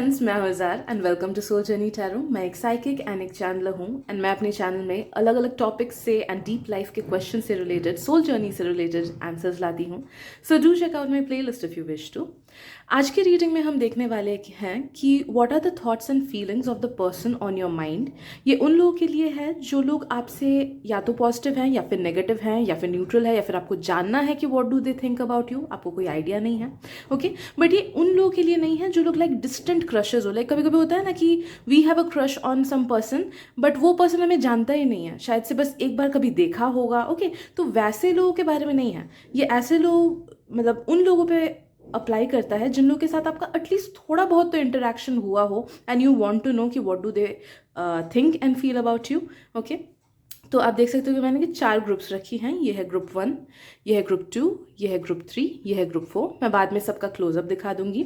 Friends, मैं हज़ार and welcome to soul journey tarot. मैं एक साइकिक एंड एक चैनलर हूँ एंड मैं अपने चैनल में अलग अलग टॉपिक्स से एंड डीप लाइफ के क्वेश्चन से रिलेटेड, सोल जर्नी से रिलेटेड आंसर्स लाती हूँ। So do check out my playlist if you wish to. आज की रीडिंग में हम देखने वाले हैं कि what are the thoughts and feelings of the person on your mind. ये उन लोगों के लिए है जो लोग आपसे या तो पॉजिटिव हैं या फिर नेगेटिव हैं या फिर न्यूट्रल है, या फिर आपको जानना है कि what do they think about you, आपको कोई आइडिया नहीं है। ओके, बट ये उन लोगों के लिए नहीं है जो लोग लाइक डिस्टेंट क्रशेज हो। लाइक कभी कभी होता है ना कि we have a crush on some person but वो पर्सन हमें जानता ही नहीं है, शायद से बस एक बार कभी देखा होगा। ओके, तो वैसे लोगों के बारे में नहीं है ये। ऐसे लोग मतलब उन लोगों पे अप्लाई करता है जिन लोगों के साथ आपका एटलीस्ट थोड़ा बहुत तो इंटरेक्शन हुआ हो and you want to know कि what do they think and feel about you. Okay, तो आप देख सकते हो कि मैंने कि 4 ग्रुप्स रखी हैं। ये है ग्रुप 1, ये है ग्रुप 2, ये है ग्रुप 3, ये है ग्रुप 4। मैं बाद में सबका क्लोजअप दिखा दूंगी।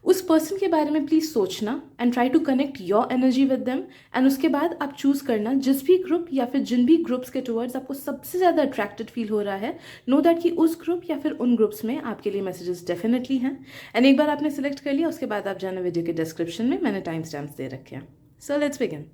उस पर्सन के बारे में प्लीज़ सोचना and try to connect your energy with them and उसके बाद आप चूज़ करना जिस भी ग्रुप या फिर जिन भी ग्रुप्स के टुवर्ड्स आपको सबसे ज़्यादा अट्रैक्टेड फील हो रहा है, नो दैट कि उस ग्रुप या फिर उन ग्रुप्स में आपके लिए मैसेजेस डेफिनेटली हैं। एंड एक बार आपने सिलेक्ट कर लिया उसके बाद आप जाना वीडियो के डिस्क्रिप्शन में, मैंने टाइम स्टैम्प्स दे रखे हैं। So let's begin.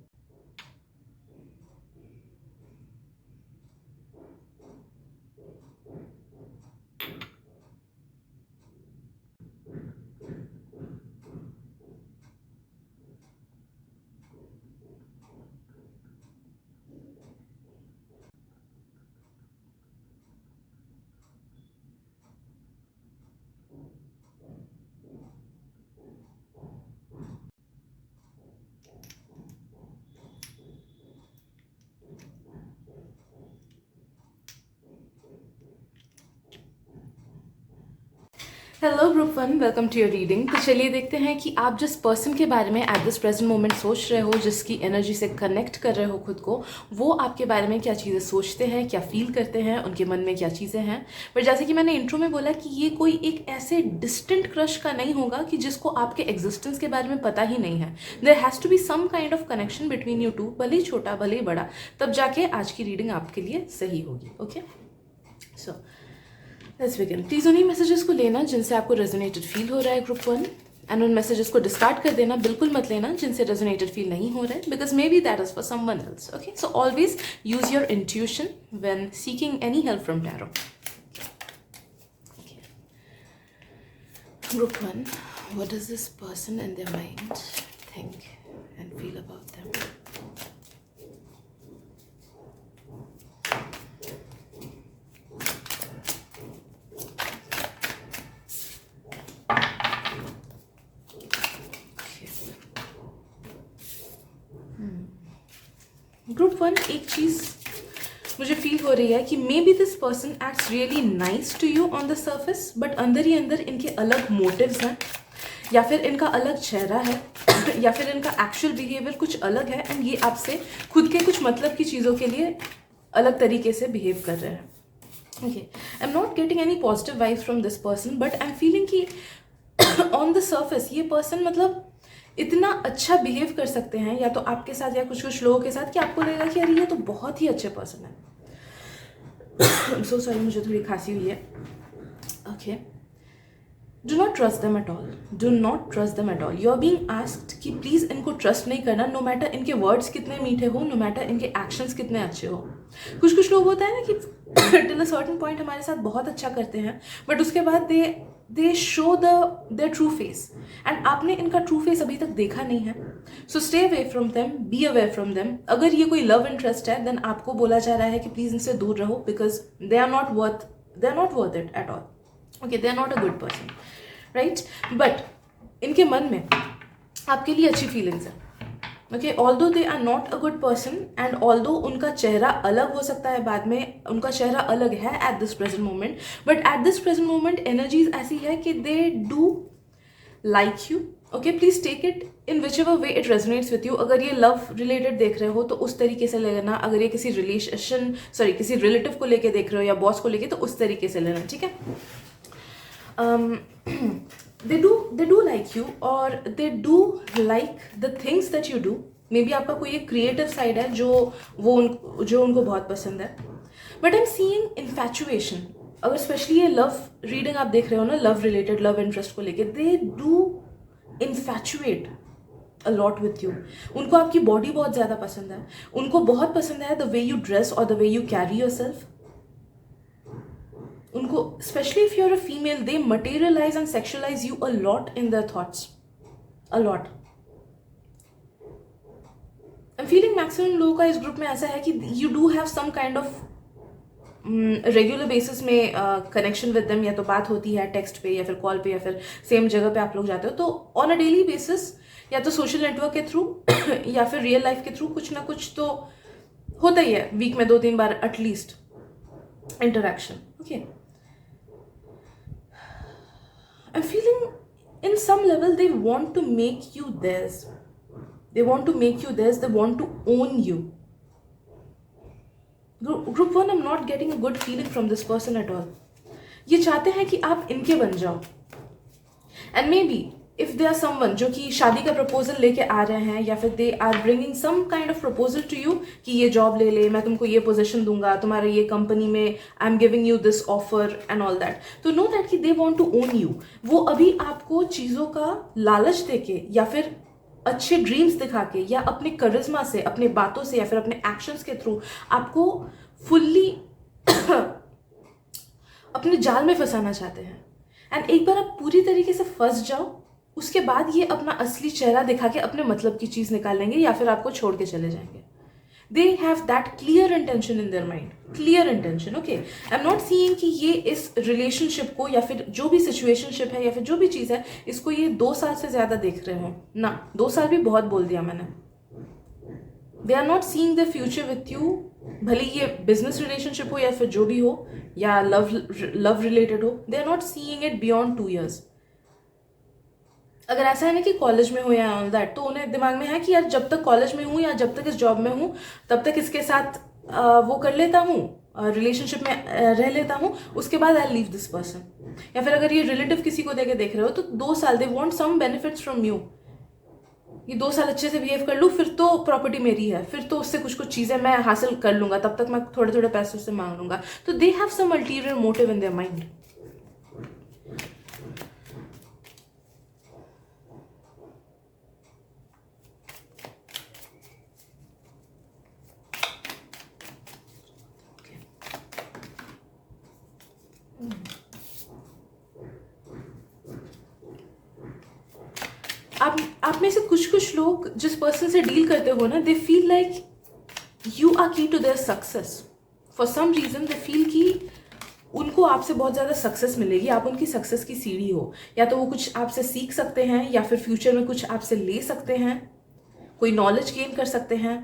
Hello group 1, welcome to your reading. तो चलिए देखते हैं कि आप जिस पर्सन के बारे में एट दिस प्रेजेंट मोमेंट सोच रहे हो, जिसकी एनर्जी से कनेक्ट कर रहे हो खुद को, वो आपके बारे में क्या चीज़ें सोचते हैं, क्या फील करते हैं, उनके मन में क्या चीज़ें हैं। पर जैसे कि मैंने इंट्रो में बोला कि ये कोई एक ऐसे डिस्टेंट क्रश का नहीं होगा कि जिसको आपके एग्जिस्टेंस के बारे में पता ही नहीं है। There has to be some kind of connection between you two, भले ही छोटा भले ही बड़ा, तब जाके आज की रीडिंग आपके लिए सही होगी। Okay, so let's begin. Please उन्हीं मैसेजेस को लेना जिनसे आपको रेजोनेटेड फील हो रहा है ग्रुप 1, एंड उन मैसेजेस को डिस्कार्ड कर देना। बिल्कुल मत लेना जिनसे रेजोनेटेड फील नहीं हो रहा है, because maybe that is for someone else. Okay, so always use your intuition when seeking any help from tarot. Group 1, what does this person in their mind think and feel about them? Group 1, एक चीज़ मुझे feel हो रही है कि maybe this person acts really nice to you on the surface, but अंदर ही अंदर इनके अलग मोटिव्स हैं, या फिर इनका अलग चेहरा है, या फिर इनका एक्चुअल बिहेवियर कुछ अलग है एंड ये आपसे खुद के कुछ मतलब की चीज़ों के लिए अलग तरीके से बिहेव कर रहे हैं। Okay, I am not getting any positive vibes from this person, but I am feeling कि ऑन द सर्फेस ये पर्सन मतलब इतना अच्छा बिहेव कर सकते हैं या तो आपके साथ या कुछ कुछ लोगों के साथ कि आपको लगेगा कि अरे ये तो बहुत ही अच्छे पर्सन है। सो सॉरी, मुझे थोड़ी खांसी हुई है। Okay, do not trust them at all, do not trust them at all. You are being asked कि प्लीज़ इनको ट्रस्ट नहीं करना, नो मैटर इनके वर्ड्स कितने मीठे हो, नो मैटर इनके एक्शंस कितने अच्छे हो। कुछ कुछ लोग होता है ना कि टिल अ सर्टेन पॉइंट हमारे साथ बहुत अच्छा करते हैं, बट उसके बाद दे show their true face, and आपने इनका ट्रू फेस अभी तक देखा नहीं है। So stay away from them, be away from them. अगर ये कोई लव इंटरेस्ट है देन आपको बोला जा रहा है कि प्लीज़ इनसे दूर रहो, because they are not worth it at all. Okay, they are not a good person, right? But इनके मन में आपके लिए अच्छी फीलिंग्स है। Okay, although they are not a good person and although उनका चेहरा अलग हो सकता है, बाद में उनका चेहरा अलग है at this present moment, but at this present moment energies ऐसी है कि they do like you. Okay, please take it in whichever way it resonates with you. अगर ये लव रिलेटेड देख रहे हो तो उस तरीके से लेना, अगर ये किसी किसी रिलेटिव को लेके देख रहे हो या बॉस को लेके तो उस तरीके से लेना, ठीक है? they do like you और they do like the things that you do. May be आपका कोई एक क्रिएटिव साइड है जो उनको बहुत पसंद है, but I am seeing infatuation. अगर स्पेशली ये लव रीडिंग आप देख रहे हो ना, लव रिलेटेड, लव इंटरेस्ट को लेके, they do infatuate a lot with you. उनको आपकी बॉडी बहुत ज़्यादा पसंद है, उनको बहुत पसंद है द वे यू ड्रेस और the way you carry yourself. उनको, specially if you are a female, they materialise and sexualise you a lot in their thoughts, a lot. I am feeling maximum लोगों का इस group में ऐसा है कि you do have some kind of regular basis में connection with them. या तो बात होती है टेक्स्ट पे या फिर कॉल पे या फिर सेम जगह पे आप लोग जाते हो. तो ऑन अ डेली बेसिस या तो सोशल नेटवर्क के थ्रू या फिर रियल लाइफ के थ्रू कुछ ना कुछ तो होता ही है. वीक में 2-3 बार at least interaction. Okay, I am feeling in some level they want to make you theirs. They want to make you theirs. They want to own you. Group 1, I'm not getting a good feeling from this person at all. ये चाहते हैं कि आप इनके बन जाओ. And maybe if they are someone जो कि शादी का प्रपोजल लेके आ रहे हैं, या फिर they are bringing some kind of proposal to you कि ये जॉब ले ले, मैं तुमको ये पोजीशन दूंगा, तुम्हारे ये कंपनी में I'm giving you this offer and all that. तो know that कि they want to own you. वो अभी आपको चीज़ों का लालच देके या फिर अच्छे ड्रीम्स दिखा के या अपने करिश्मा से, अपने बातों से या फिर अपने एक्शंस के थ्रू आपको फुल्ली अपने जाल में फंसाना चाहते हैं. एंड एक बार आप पूरी तरीके से फंस जाओ, उसके बाद ये अपना असली चेहरा दिखा के अपने मतलब की चीज़ निकालेंगे या फिर आपको छोड़ के चले जाएंगे. They have that clear intention in their mind. Clear intention, okay? I'm not seeing कि ये इस relationship को या फिर जो भी situationship है या फिर जो भी चीज़ है, इसको ये 2 साल से ज़्यादा देख रहे हो ना. 2 साल भी बहुत बोल दिया मैंने. They are not seeing the future with you. भले ये business relationship हो या फिर जो भी हो, या love related हो, they are not seeing it beyond 2 years. अगर ऐसा है ना कि कॉलेज में हो या ऑल दैट, तो उन्हें दिमाग में है कि यार जब तक कॉलेज में हूँ या जब तक इस जॉब में हूँ तब तक इसके साथ वो कर लेता हूँ, रिलेशनशिप में रह लेता हूँ, उसके बाद आई लीव दिस पर्सन. या फिर अगर ये रिलेटिव किसी को देके देख रहे हो तो 2 साल they want some benefits from you. ये 2 साल अच्छे से बिहेव कर लूँ, फिर तो प्रॉपर्टी मेरी है, फिर तो उससे कुछ कुछ चीज़ें मैं हासिल कर लूँगा, तब तक मैं थोड़े थोड़े पैसे उससे मांग लूँगा. तो they have some ulterior motive in their mind. आप में से कुछ लोग जिस पर्सन से डील करते हो ना, they feel like you are key to their success. For some reason they feel कि उनको आपसे बहुत ज़्यादा सक्सेस मिलेगी, आप उनकी सक्सेस की सीढ़ी हो. या तो वो कुछ आपसे सीख सकते हैं या फिर फ्यूचर में कुछ आपसे ले सकते हैं, कोई नॉलेज गेन कर सकते हैं,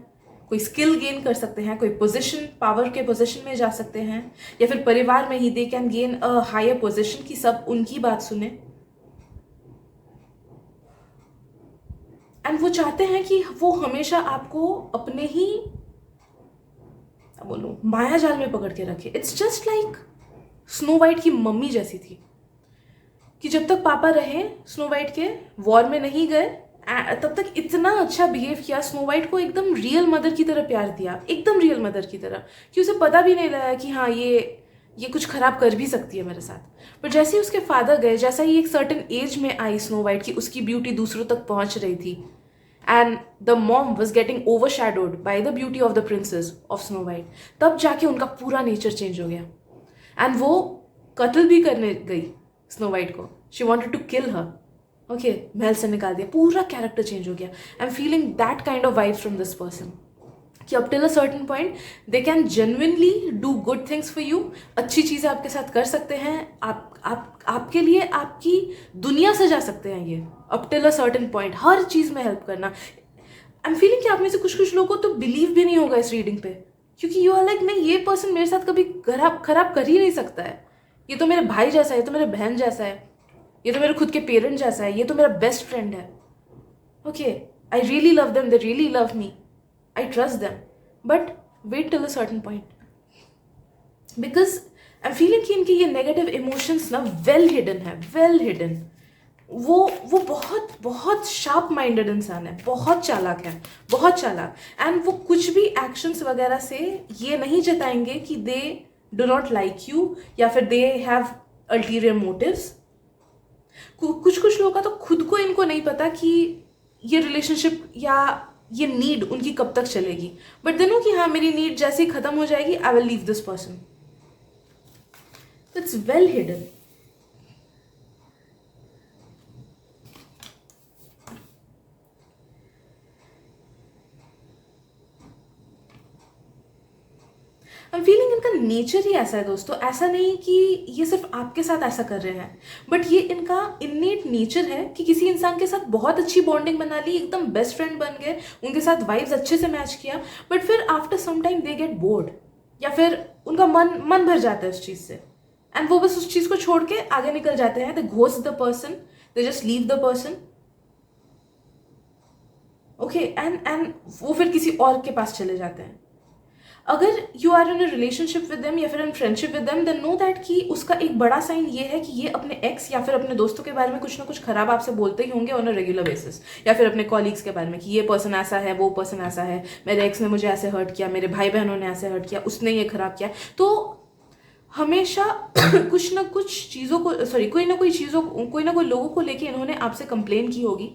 कोई स्किल गेन कर सकते हैं, कोई पोजीशन, पावर के पोजीशन में जा सकते हैं, या फिर परिवार में ही they can gain a higher position कि सब उनकी बात सुने. एंड वो चाहते हैं कि वो हमेशा आपको अपने ही बोलूं माया जाल में पकड़ के रखे. It's just like snow white की मम्मी जैसी थी कि जब तक पापा रहे स्नो वाइट के, वॉर में नहीं गए, तब तक इतना अच्छा बिहेव किया स्नो वाइट को, एकदम रियल मदर की तरह प्यार दिया, एकदम रियल मदर की तरह, कि उसे पता भी नहीं लगा कि हाँ ये कुछ खराब कर भी सकती है मेरे साथ. पर जैसे ही उसके फादर गए, जैसा ही एक सर्टेन एज में आई स्नो वाइट की, उसकी ब्यूटी दूसरों तक पहुंच रही थी, and the mom was getting overshadowed by the beauty of the princess of snow white, तब जाके उनका पूरा नेचर चेंज हो गया. एंड वो कत्ल भी करने गई स्नो वाइट को. She wanted to kill her. Okay, महल से निकाल दिया, पूरा कैरेक्टर चेंज हो गया. I am feeling that kind of vibes from this person कि up till a certain point they can genuinely do good things for you. अच्छी चीज़ें आपके साथ कर सकते हैं, आपके लिए आपकी दुनिया सजा सकते हैं ये, up till a certain point, हर चीज़ में हेल्प करना. आई एम फीलिंग कि आप में से कुछ लोगों को तो बिलीव भी नहीं होगा इस रीडिंग पे, क्योंकि यू आर लाइक नहीं, ये पर्सन मेरे साथ कभी खराब कर ही नहीं सकता है. ये तो मेरे भाई जैसा है, ये तो मेरे बहन जैसा है, ये तो मेरे खुद के पेरेंट जैसा है, ये तो मेरा बेस्ट फ्रेंड है. Okay, I really love them, they really love me, I trust them, but wait till a certain point, because I'm feeling कि इनके ये negative emotions ना well hidden है, well hidden. वो बहुत sharp minded इंसान है, बहुत चालाक है, बहुत चालाक. and वो कुछ भी actions वगैरह से ये नहीं जताएंगे कि they do not like you या फिर they have ulterior motives. कुछ कुछ लोगों का तो खुद को इनको नहीं पता कि ये रिलेशनशिप या ये नीड उनकी कब तक चलेगी, बट देनो कि हाँ मेरी नीड जैसे ही खत्म हो जाएगी I will leave this person. It's well hidden. I am feeling इनका नेचर ही ऐसा है दोस्तों. ऐसा नहीं कि ये सिर्फ आपके साथ ऐसा कर रहे हैं, बट ये इनका इननेट नेचर है कि किसी इंसान के साथ बहुत अच्छी बॉन्डिंग बना ली, एकदम बेस्ट फ्रेंड बन गए, उनके साथ वाइब्स अच्छे से मैच किया, बट फिर after some time they get bored, या फिर उनका मन भर जाता है उस चीज़ से, एंड वो बस उस चीज़ को छोड़ के आगे निकल जाते हैं. They ghost the person, they just leave the person. Okay, and वो फिर किसी और के पास चले जाते हैं. अगर you are in a relationship with them या फिर in friendship with them, then know that कि उसका एक बड़ा साइन ये है कि ये अपने एक्स या फिर अपने दोस्तों के बारे में कुछ ना कुछ खराब आपसे बोलते ही होंगे ऑन अ रेगुलर बेसिस, या फिर अपने कॉलीग्स के बारे में कि ये पर्सन ऐसा है, वो पर्सन ऐसा है, मेरे एक्स ने मुझे ऐसे हर्ट किया, मेरे भाई बहनों ने ऐसे हर्ट किया, उसने ये खराब किया. तो हमेशा कुछ ना कुछ चीज़ों को कोई ना कोई लोगों को लेके इन्होंने आपसे कंप्लेन की होगी.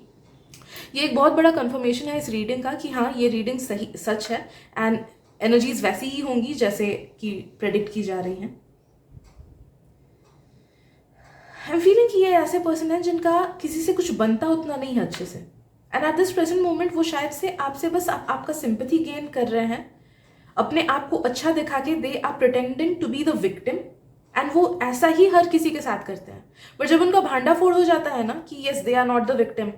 ये एक बहुत बड़ा कंफर्मेशन है इस रीडिंग का कि हाँ ये रीडिंग सच है, एंड एनर्जीज वैसी ही होंगी जैसे कि प्रेडिक्ट की जा रही हैं. आई एम फीलिंग कि ये ऐसे पर्सन हैं जिनका किसी से कुछ बनता उतना नहीं है अच्छे से, and eight this present moment वो शायद से आपसे बस आपका सिंपैथी गेन कर रहे हैं, अपने आप को अच्छा दिखा के. They are pretending to be the victim, and वो ऐसा ही हर किसी के साथ करते हैं. बट जब उनका भांडा फोड़ हो जाता है ना कि yes they are not the victim,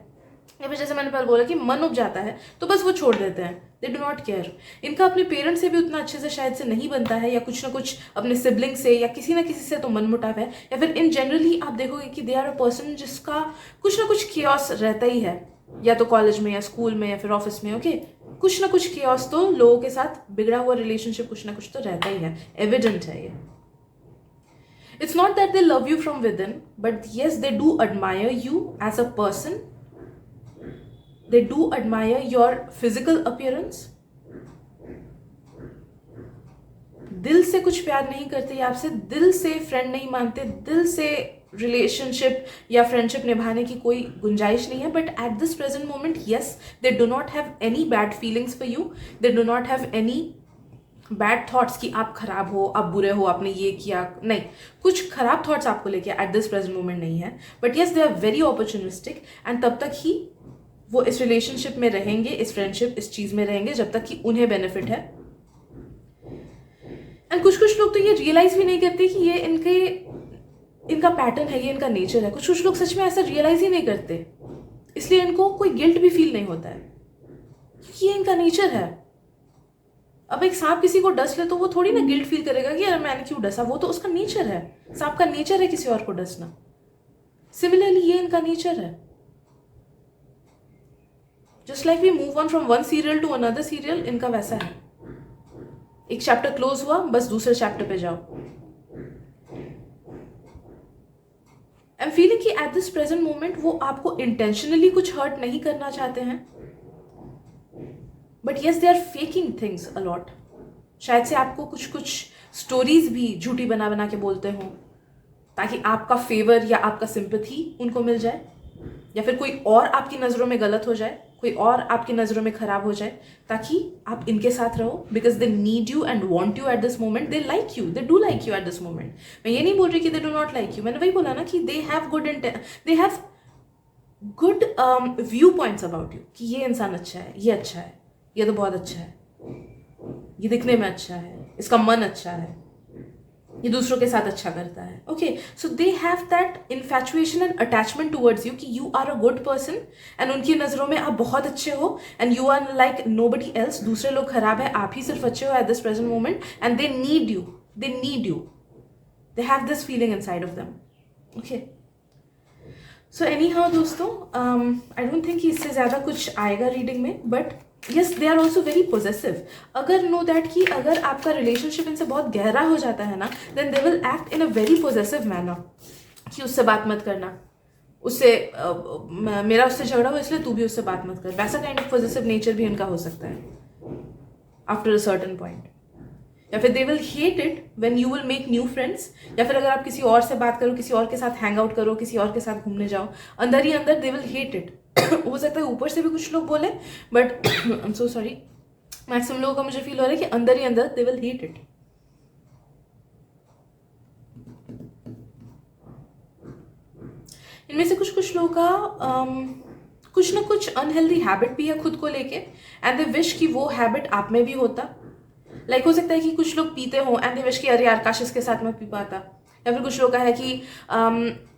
या फिर जैसे मैंने पहले बोला कि मन उब जाता है, तो बस वो छोड़ देते हैं. They do not care. इनका अपने पेरेंट्स से भी उतना अच्छे से शायद से नहीं बनता है, या कुछ ना कुछ अपने सिबलिंग से या किसी ना किसी से तो मन मुटाव है, या फिर इन जनरली आप देखोगे कि दे आर अ पर्सन जिसका कुछ ना कुछ केओस रहता ही है, या तो कॉलेज में या स्कूल में या फिर ऑफिस में. ओके, कुछ ना कुछ केओस तो लोगों के साथ बिगड़ा हुआ रिलेशनशिप कुछ ना कुछ तो रहता ही है. एविडेंट है ये. It's not that they love you from within, but yes, they do admire you as a person. They do admire your physical appearance. दिल से कुछ प्यार नहीं करते आपसे, दिल से फ्रेंड नहीं मानते, दिल से रिलेशनशिप या फ्रेंडशिप निभाने की कोई गुंजाइश नहीं है. But at this present moment yes, they do not have any bad feelings for you. They do not have any bad thoughts कि आप खराब हो, आप बुरे हो, आपने ये किया. नहीं, कुछ खराब थॉट्स आपको लेके एट दिस प्रेजेंट मोमेंट नहीं है. But yes, they are very opportunistic, and तब तक ही वो इस रिलेशनशिप में रहेंगे, इस फ्रेंडशिप, इस चीज़ में रहेंगे जब तक कि उन्हें बेनिफिट है. एंड कुछ कुछ लोग तो ये रियलाइज भी नहीं करते कि ये इनका पैटर्न है, ये इनका नेचर है. कुछ कुछ लोग सच में ऐसा रियलाइज ही नहीं करते, इसलिए इनको कोई गिल्ट भी फील नहीं होता है क्योंकि ये इनका नेचर है. अब एक सांप किसी को डस ले तो वो थोड़ी ना गिल्ट फील करेगा कि यार मैंने क्यों डसा. वो तो उसका नेचर है, सांप का नेचर है किसी और को डसना. सिमिलरली ये इनका नेचर है. Just like we move on from one serial to another serial, इनका वैसा है. एक चैप्टर क्लोज हुआ, बस दूसरे चैप्टर पे जाओ. आई एम फीलिंग कि एट दिस प्रेजेंट मोमेंट वो आपको इंटेंशनली कुछ हर्ट नहीं करना चाहते हैं, but yes they are faking things a lot. शायद से आपको कुछ कुछ स्टोरीज भी झूठी बना बना के बोलते हो ताकि आपका फेवर या आपका सिंपैथी उनको मिल जाए, या फिर कोई और आपकी नज़रों में गलत हो जाए, कोई और आपकी नज़रों में खराब हो जाए, ताकि आप इनके साथ रहो. Because they need you and want you at this moment. They like you, they do like you at this moment. मैं ये नहीं बोल रही कि they do not like you. मैंने वही बोला ना कि they have good view points about you कि ये इंसान अच्छा है, ये अच्छा है, ये तो बहुत अच्छा है, ये दिखने में अच्छा है, इसका मन अच्छा है, ये दूसरों के साथ अच्छा करता है. Okay, so they have that infatuation and attachment towards you कि you are a good person, and उनकी नज़रों में आप बहुत अच्छे हो, and you are like nobody else. दूसरे लोग खराब है, आप ही सिर्फ अच्छे हो at this present moment, and they need you. They have this feeling inside of them. Okay, so anyhow दोस्तों, आई डोंट थिंक कि इससे ज़्यादा कुछ आएगा रीडिंग में. But yes, they are also very possessive. अगर नो दैट कि अगर आपका रिलेशनशिप इनसे बहुत गहरा हो जाता है ना, then they will act in a very possessive manner कि उससे बात मत करना, उससे मेरा उससे झगड़ा हो इसलिए तू भी उससे बात मत कर. वैसा काइंड ऑफ पोजेसिव नेचर भी इनका हो सकता है आफ्टर अ सर्टेन पॉइंट. या फिर they will hate it when you will make new friends, या फिर अगर आप किसी और से बात करो, किसी और के साथ हैंग आउट करो, किसी और के साथ घूमने जाओ, अंदर ही अंदर दे विल हेट इट। हो सकता है ऊपर से भी कुछ लोग बोले, but I am so sorry, maximum लोगों का मुझे फील हो रहा है कि अंदर ही अंदर दे विल हेट इट। इनमें से कुछ लोगों का कुछ ना कुछ अनहेल्दी हैबिट भी है खुद को लेके, एंड दे विश कि वो हैबिट आप में भी होता। लाइक हो सकता है कि कुछ लोग पीते हो एंड दे विश कि अरे यार काश इसके साथ मैं पी पाता। या फिर कुछ लोगों का है कि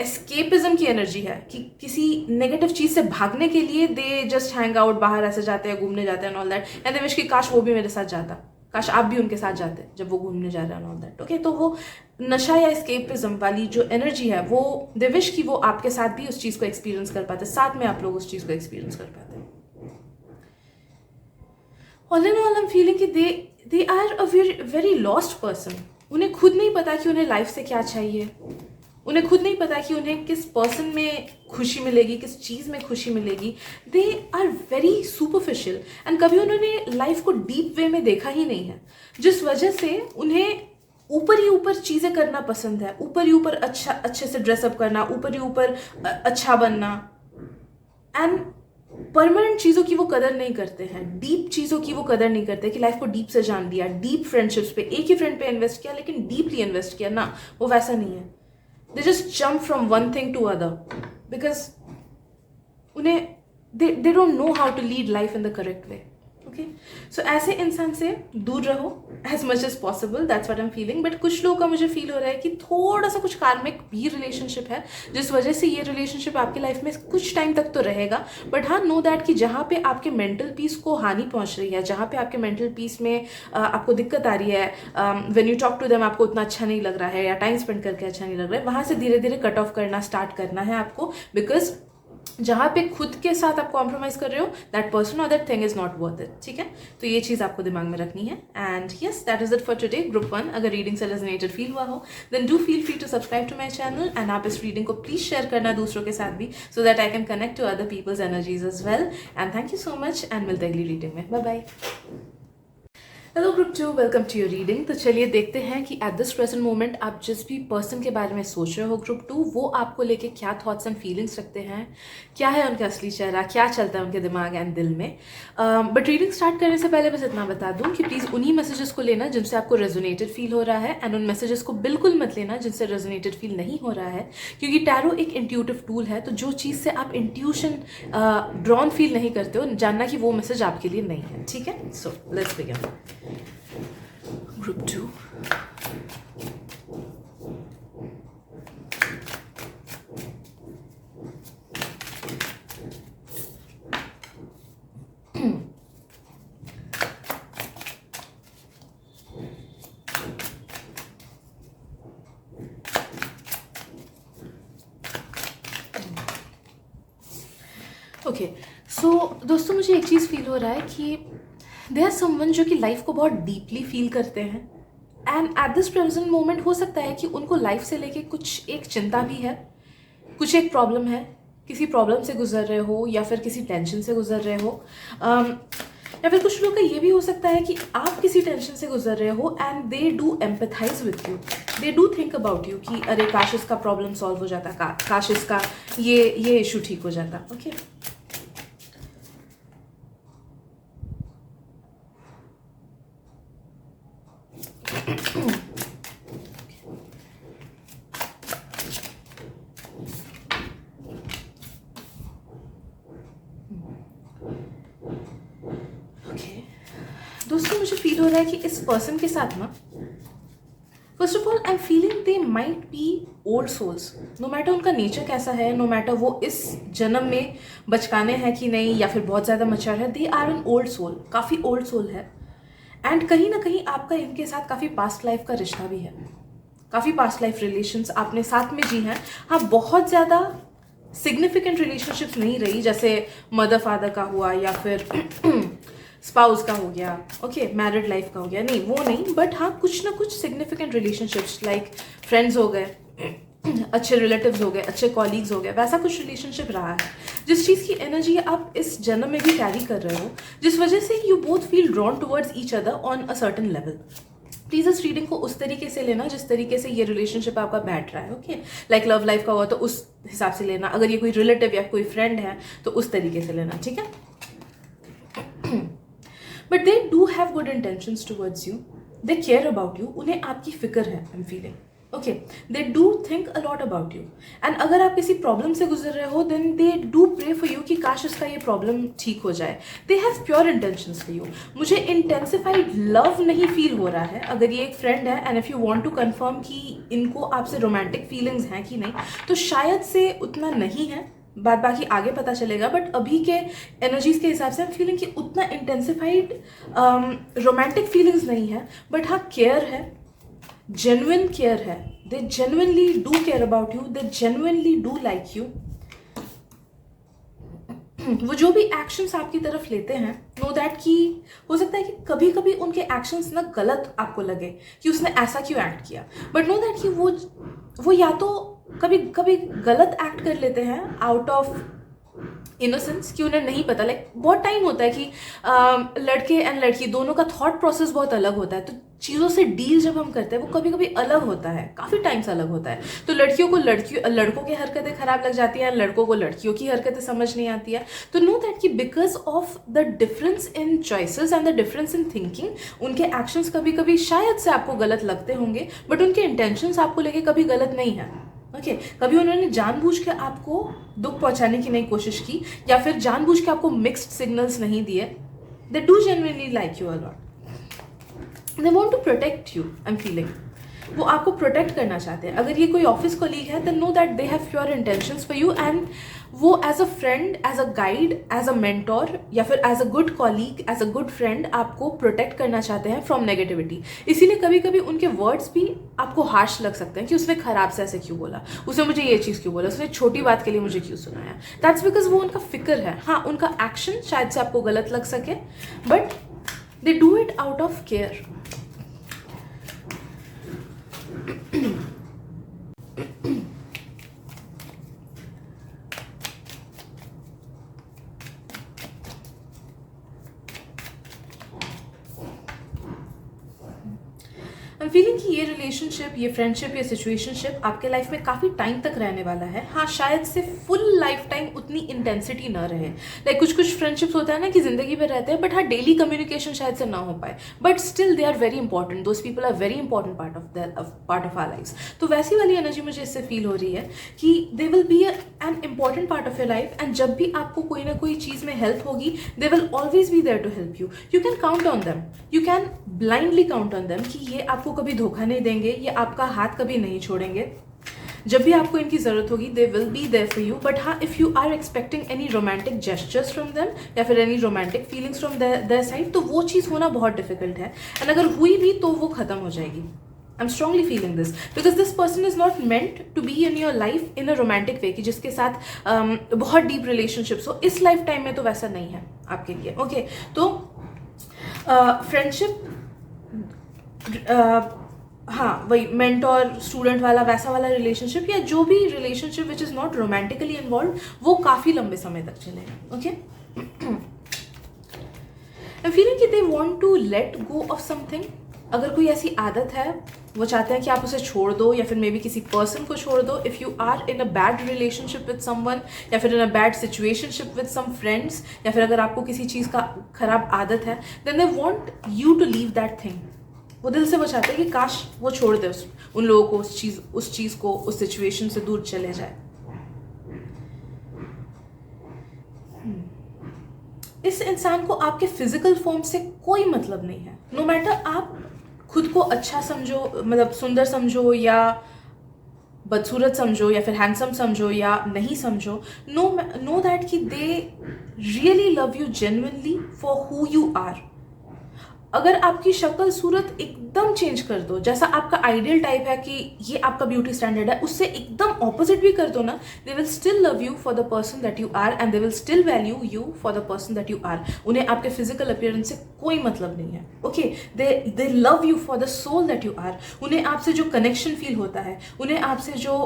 एस्केपिज्म की एनर्जी है कि किसी नेगेटिव चीज से भागने के लिए दे जस्ट हैंग आउट, बाहर ऐसे जाते हैं, घूमने जाते हैं and all that, and they wish कि काश वो भी मेरे साथ जाता, काश आप भी उनके साथ जाते जब वो घूमने जा रहे हैं ऑल दैट। ओके, तो वो नशा या एस्केपिज्म वाली जो एनर्जी है वो दे विश कि वो आपके साथ भी उस चीज को एक्सपीरियंस कर पाते, साथ में आप लोग उस चीज को एक्सपीरियंस कर पाते। All in all I am feeling कि they are a very lost person. उन्हें खुद नहीं पता कि उन्हें लाइफ से क्या चाहिए, उन्हें खुद नहीं पता कि उन्हें किस पर्सन में खुशी मिलेगी, किस चीज़ में खुशी मिलेगी। They are very superficial and कभी उन्होंने लाइफ को डीप वे में देखा ही नहीं है, जिस वजह से उन्हें ऊपर ही ऊपर चीज़ें करना पसंद है, ऊपर ही ऊपर अच्छे से ड्रेसअप करना, ऊपर ही ऊपर अच्छा बनना, एंड परमानेंट चीज़ों की वो कदर नहीं करते हैं, डीप चीज़ों की वो कदर नहीं करते कि लाइफ को डीप से जान लिया, डीप फ्रेंडशिप्स पे, एक ही फ्रेंड पे इन्वेस्ट किया लेकिन डीपली इन्वेस्ट किया ना, वो वैसा नहीं है। They just jump from one thing to other because उन्हें they don't know how to lead life in the correct way. Okay, so ऐसे इंसान से दूर रहो as much as possible, that's what I am feeling. But कुछ लोगों का मुझे फील हो रहा है कि थोड़ा सा कुछ कार्मिक भी रिलेशनशिप है, जिस वजह से ये रिलेशनशिप आपकी लाइफ में कुछ टाइम तक तो रहेगा। बट हाँ, नो दैट कि जहाँ पे आपके मेंटल पीस को हानि पहुँच रही है, जहाँ पे आपके मेंटल पीस में आपको दिक्कत आ रही है, when you talk to them आपको उतना अच्छा नहीं लग रहा है या टाइम स्पेंड करके अच्छा नहीं लग रहा है, वहाँ से धीरे धीरे कट ऑफ करना स्टार्ट करना है आपको। बिकॉज जहाँ पे खुद के साथ आप कॉम्प्रोमाइज कर रहे हो, दैट पर्सन और that thing is not worth it. ठीक है, तो ये चीज़ आपको दिमाग में रखनी है। And yes, that is it for today. Group 1 अगर रीडिंग से रेजोनेटेड फील हुआ हो then do feel free to subscribe to my channel, and आप इस रीडिंग को प्लीज शेयर करना दूसरों के साथ भी, so that I can connect to other people's energies as well. And thank you so much, and मिलते हैं अगली रीडिंग में। Bye bye. Hello group 2, welcome to your reading. तो चलिए देखते हैं कि एट दिस प्रेजेंट मोमेंट आप जिस भी पर्सन के बारे में सोच रहे हो ग्रुप 2, वो आपको लेके क्या थॉट्स एंड फीलिंग्स रखते हैं, क्या है उनका असली चेहरा, क्या चलता है उनके दिमाग एंड दिल में। बट रीडिंग स्टार्ट करने से पहले बस इतना बता दूं कि प्लीज़ उन्हीं मैसेजेस को लेना जिनसे आपको रेजोनेटेड फील हो रहा है, एंड उन मैसेजेस को बिल्कुल मत लेना जिनसे रेजोनेटेड फील नहीं हो रहा है, क्योंकि टैरो एक इंट्यूटिव टूल है। तो जो चीज़ से आप इंट्यूशन ड्रॉन फील नहीं करते हो, जानना कि वो मैसेज आपके लिए नहीं है। ठीक है, so let's begin. Group 2. Okay, so दोस्तों मुझे एक चीज़ फील हो रहा है कि दे आर समवन जो कि लाइफ को बहुत डीपली फील करते हैं, and eight this present moment हो सकता है कि उनको लाइफ से लेके कुछ एक चिंता भी है, कुछ एक प्रॉब्लम है, किसी प्रॉब्लम से गुजर रहे हो या फिर किसी टेंशन से गुजर रहे हो, या फिर कुछ लोग का ये भी हो सकता है कि आप किसी टेंशन से गुजर रहे हो and they do empathise with you, they do think about you कि अरे काश इसका प्रॉब्लम सॉल्व हो जाता, काश इसका ये इशू ठीक हो जाता। ओके, दोस्तों मुझे फील हो रहा है कि इस पर्सन के साथ ना, first of all I am feeling they might be old souls. No matter उनका नेचर कैसा है, नो मैटर वो इस जन्म में बचकाने हैं कि नहीं या फिर बहुत ज़्यादा मच्योर है, they are an old soul, काफ़ी ओल्ड सोल है। एंड कहीं ना कहीं आपका इनके साथ काफ़ी पास्ट लाइफ का रिश्ता भी है, काफ़ी पास्ट लाइफ रिलेशंस आपने साथ में जी हैं। हाँ, बहुत ज़्यादा सिग्निफिकेंट रिलेशनशिप्स नहीं रही, जैसे मदर फादर का हुआ या फिर स्पाउस का हो गया, ओके, मैरिड लाइफ का हो गया, नहीं वो नहीं, बट हाँ कुछ ना कुछ सिग्निफिकेंट रिलेशनशिप्स लाइक फ्रेंड्स हो गए, अच्छे रिलेटिव्स हो गए, अच्छे कॉलीग्स हो गए, वैसा कुछ रिलेशनशिप रहा है, जिस चीज़ की एनर्जी आप इस जन्म में भी कैरी कर रहे हो, जिस वजह से you both feel drawn towards each other on a certain level. Please इस रीडिंग को उस तरीके से लेना जिस तरीके से ये रिलेशनशिप आपका बैठ रहा है, ओके। लाइक लव लाइफ का हुआ तो उस हिसाब से लेना, अगर ये कोई रिलेटिव या कोई फ्रेंड है तो उस तरीके से लेना, ठीक है। But they do have good intentions towards you, they care about you, उन्हें आपकी फिक्र है, I am feeling, okay. They do think a lot about you, and अगर आप किसी प्रॉब्लम से गुजर रहे हो then they do pray for you कि काश इसका ये प्रॉब्लम ठीक हो जाए। They have pure intentions for you. मुझे इंटेंसिफाइड लव नहीं फील हो रहा है अगर ये एक फ्रेंड है, and if you want to confirm कि इनको आपसे रोमांटिक फीलिंग्स हैं कि नहीं, तो शायद से उतना नहीं है, बात बाकी आगे पता चलेगा। बट अभी के एनर्जीज के हिसाब से आई एम फीलिंग कि उतना इंटेंसिफाइड रोमांटिक फीलिंग्स नहीं है, बट हाँ केयर है, जेन्युइन केयर है। They genuinely do care about you, they genuinely do like you. वो जो भी एक्शंस आपकी तरफ लेते हैं, नो दैट कि हो सकता है कि कभी कभी उनके एक्शंस ना गलत आपको लगे कि उसने ऐसा क्यों एक्ट किया, बट नो दैट कि वो या तो कभी कभी गलत एक्ट कर लेते हैं आउट ऑफ इनोसेंस कि उन्हें नहीं पता। लाइक बहुत टाइम होता है कि लड़के एंड लड़की दोनों का थॉट प्रोसेस बहुत अलग होता है, तो चीज़ों से डील जब हम करते हैं वो कभी कभी अलग होता है, काफ़ी टाइम से अलग होता है। तो लड़कियों को लड़कों की हरकतें खराब लग जाती हैं, लड़कों को लड़कियों की हरकतें समझ नहीं आती है। तो नो दैट कि because of the difference in choices and the difference in thinking उनके एक्शंस कभी कभी शायद से आपको गलत लगते होंगे, बट उनके इंटेंशंस आपको लेके कभी गलत नहीं है, ओके। कभी उन्होंने जानबूझ के आपको दुख पहुंचाने की नहीं कोशिश की, या फिर जानबूझ के आपको मिक्स्ड सिग्नल्स नहीं दिए। They do genuinely like you a lot, they want to protect you, I am feeling. वो आपको प्रोटेक्ट करना चाहते हैं। अगर ये कोई ऑफिस कलीग है then know that they have pure intentions for you, and वो as a friend, as a guide, as a mentor, या फिर as a good colleague, as a good friend आपको प्रोटेक्ट करना चाहते हैं फ्रॉम नेगेटिविटी। इसीलिए कभी कभी उनके वर्ड्स भी आपको हार्श लग सकते हैं कि उसने खराब से ऐसे क्यों बोला, उसने मुझे ये चीज़ क्यों बोला, उसने छोटी बात के लिए मुझे क्यों सुनाया। दैट्स बिकॉज वो उनका फिक्र है। हाँ, उनका एक्शन शायद से आपको गलत लग सके, but they do it out of care. I am feeling कि ये रिलेशनशिप, ये फ्रेंडशिप, ये सिचुएशनशिप आपके लाइफ में काफ़ी टाइम तक रहने वाला है। हाँ, शायद से फुल लाइफ टाइम उतनी इंटेंसिटी ना रहे। लाइक कुछ फ्रेंडशिप्स होता है ना कि जिंदगी में रहते हैं, बट हाँ डेली कम्युनिकेशन शायद से ना हो पाए, but still they are very important. Those people are very important part of our life. तो वैसी वाली एनर्जी मुझे इससे फील हो रही है कि दे will B an important part of your life, and जब भी आपको कोई ना कोई चीज़ में हेल्प होगी they will always be there to help you. You can count on them, you can blindly count on them कि ये आपको कभी धोखा नहीं देंगे, ये आपका हाथ कभी नहीं छोड़ेंगे। जब भी आपको इनकी जरूरत होगी they will be there for you. But हाँ, if you are expecting any romantic gestures from them या फिर any romantic feelings from their side, तो वो चीज़ होना बहुत डिफिकल्ट है, एंड अगर हुई भी तो वो खत्म हो जाएगी। I'm strongly feeling this because this person is not meant to be in your life in a romantic way कि जिसके साथ बहुत डीप रिलेशनशिप्स हो। इस लाइफ टाइम में तो वैसा नहीं है आपके लिए, ओके। तो फ्रेंडशिप, हाँ वही मेंटोर स्टूडेंट वाला वैसा वाला रिलेशनशिप, या जो भी relationship which is not romantically involve, वो काफ़ी लंबे समय तक चलेगा, ओके। आई फीलिंग कि they want to let go of something. अगर कोई ऐसी आदत है, वो चाहते हैं कि आप उसे छोड़ दो, या फिर मे बी किसी पर्सन को छोड़ दो। If you are in a bad relationship with someone, या फिर in a bad situationship with some friends, या फिर अगर आपको किसी चीज़ का खराब आदत है, then they want you to leave that thing. वो दिल से वो चाहते हैं कि काश वो छोड़ दे उन लोगों को, उस चीज़ को, उस सिचुएशन से दूर चले जाए। इस इंसान को आपके फिजिकल फॉर्म से कोई मतलब नहीं है। नो मैटर आप खुद को अच्छा समझो, मतलब सुंदर समझो, या बदसूरत समझो, या फिर हैंडसम समझो, या नहीं समझो, नो दैट कि they really love you genuinely for who you are. अगर आपकी शक्ल सूरत एकदम चेंज कर दो, जैसा आपका आइडियल टाइप है कि ये आपका ब्यूटी स्टैंडर्ड है, उससे एकदम ऑपोजिट भी कर दो ना, they will still love you for the person that you are, and they will still value you for the person that you are. उन्हें आपके फिजिकल अपीयरेंस से कोई मतलब नहीं है, okay. They love you for the soul that you are. उन्हें आपसे जो कनेक्शन फील होता है, उन्हें आपसे जो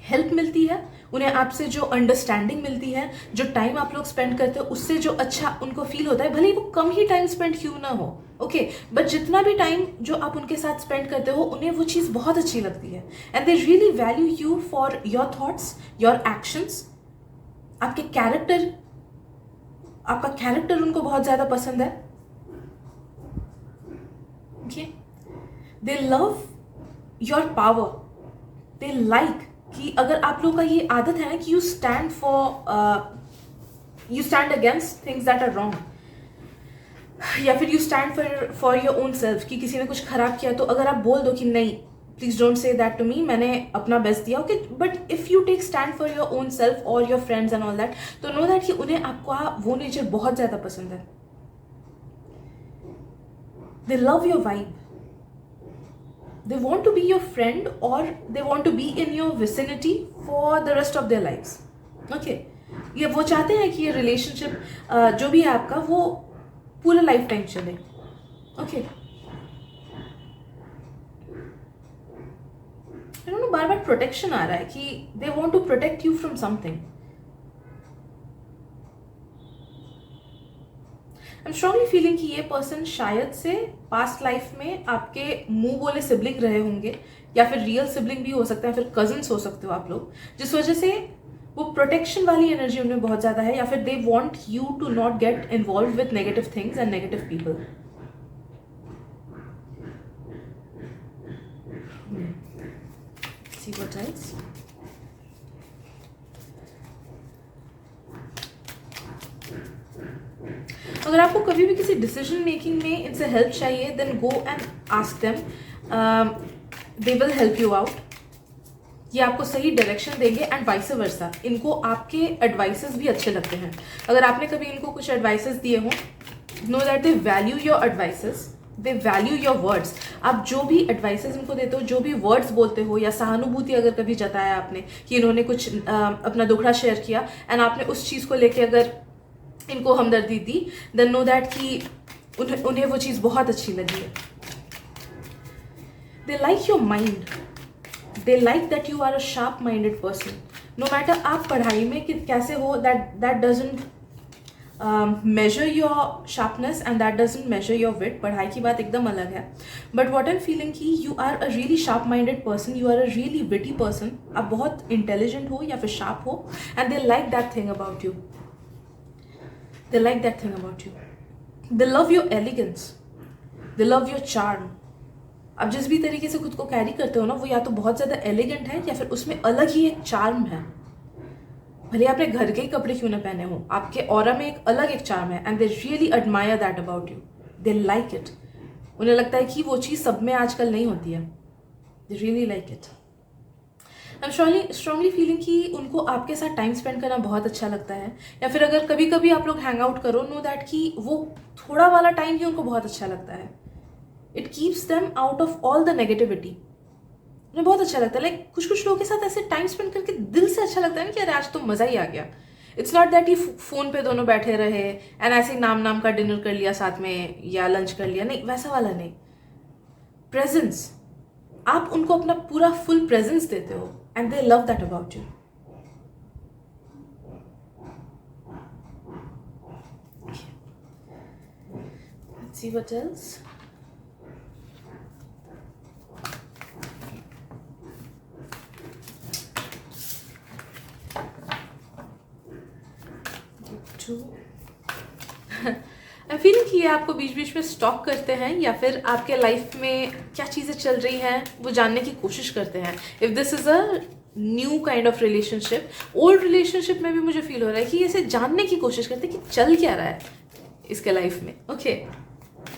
हेल्प मिलती है, उन्हें आपसे जो अंडरस्टैंडिंग मिलती है, जो टाइम आप लोग स्पेंड करते हो उससे जो अच्छा उनको फील होता है, भले ही वो कम ही टाइम स्पेंड क्यों ना हो, ओके, बट जितना भी टाइम जो आप उनके साथ स्पेंड करते हो उन्हें वो चीज़ बहुत अच्छी लगती है, and they really value you for your thoughts, your actions, आपके कैरेक्टर, आपका कैरेक्टर उनको बहुत ज़्यादा पसंद है, okay, they love your power, they like कि अगर आप लोग का ये आदत है ना कि you stand against things that are wrong, या फिर you stand for your own self, कि किसी ने कुछ खराब किया तो अगर आप बोल दो कि नहीं please don't say that to me, मैंने अपना बेस्ट दिया, okay, but if you take stand for your own self और your friends and all that, तो नो दैट कि उन्हें आपका वो नेचर बहुत ज़्यादा पसंद है। They love your vibe, they want to be your friend or they want to be in your vicinity for the rest of their lives, okay, ये वो चाहते हैं कि ये रिलेशनशिप जो भी है आपका वो पूरा लाइफ टाइम चले, ओके। बार बार प्रोटेक्शन आ रहा है कि they want to protect you from something. I'm strongly feeling कि ये पर्सन शायद से पास्ट लाइफ में आपके मुंह बोले सिबलिंग रहे होंगे, या फिर रियल सिबलिंग भी हो सकता है, फिर कजिन्स हो सकते हो आप लोग, जिस वजह से वो प्रोटेक्शन वाली एनर्जी उनमें बहुत ज़्यादा है, या फिर they want you to not get involve with negative things and negative people. See what else? अगर आपको कभी भी किसी डिसीजन मेकिंग में इनसे हेल्प चाहिए, then go and ask them, they will help you out, ये आपको सही डायरेक्शन देंगे, एंड वाइस वर्सा, इनको आपके एडवाइसेस भी अच्छे लगते हैं। अगर आपने कभी इनको कुछ एडवाइसेस दिए हो, know that they value your advices, they value your words, आप जो भी एडवाइसेस इनको देते हो, जो भी वर्ड्स बोलते हो, या सहानुभूति अगर कभी जताया आपने कि इन्होंने कुछ अपना दुखड़ा शेयर किया एंड आपने उस चीज़ को लेके अगर इनको हमदर्दी दी, देन नो दैट कि उन्हें वो चीज़ बहुत अच्छी लगी है। They like your mind, they like that you are a sharp minded person, no matter आप पढ़ाई में कैसे हो, that doesn't measure your sharpness and that doesn't measure your wit, पढ़ाई की बात एकदम अलग है, but what I'm feeling कि you are a really sharp minded person, you are a really witty person, आप बहुत intelligent हो या फिर sharp हो, and they like that thing about you, they like that thing about you, they love your elegance, they love your charm, आप जिस भी तरीके से खुद को कैरी करते हो ना, वो या तो बहुत ज़्यादा एलिगेंट है या फिर उसमें अलग ही एक चार्म है, भले आपने घर के ही कपड़े क्यों ना पहने हो, आपके ऑरा में एक अलग एक चार्म है, and they really admire that about you, they like it, उन्हें लगता है कि वो चीज़ सब में आजकल नहीं होती है, they really like it. I am strongly feeling कि उनको आपके साथ टाइम स्पेंड करना बहुत अच्छा लगता है, या फिर अगर कभी कभी आप लोग हैंग आउट करो, नो दैट कि वो थोड़ा वाला टाइम ही उनको बहुत अच्छा लगता है, it keeps them out of all the negativity, मुझे बहुत अच्छा लगता है, लाइक कुछ लोगों के साथ ऐसे टाइम स्पेंड करके दिल से अच्छा लगता है ना कि अरे आज तो मज़ा ही आ गया। इट्स नॉट दैट ये फ़ोन पे दोनों बैठे रहे एंड ऐसे ही नाम का डिनर कर लिया साथ में या लंच कर लिया, नहीं वैसा वाला नहीं, प्रेजेंस, आप उनको अपना पूरा फुल प्रेजेंस देते हो and they love that about you. Let's see what else. I feel कि ये आपको बीच बीच में स्टॉक करते हैं, या फिर आपके लाइफ में क्या चीज़ें चल रही हैं वो जानने की कोशिश करते हैं। If this is a new kind of relationship, old relationship में भी मुझे फील हो रहा है कि इसे जानने की कोशिश करते हैं कि चल क्या रहा है इसके लाइफ में, ओके।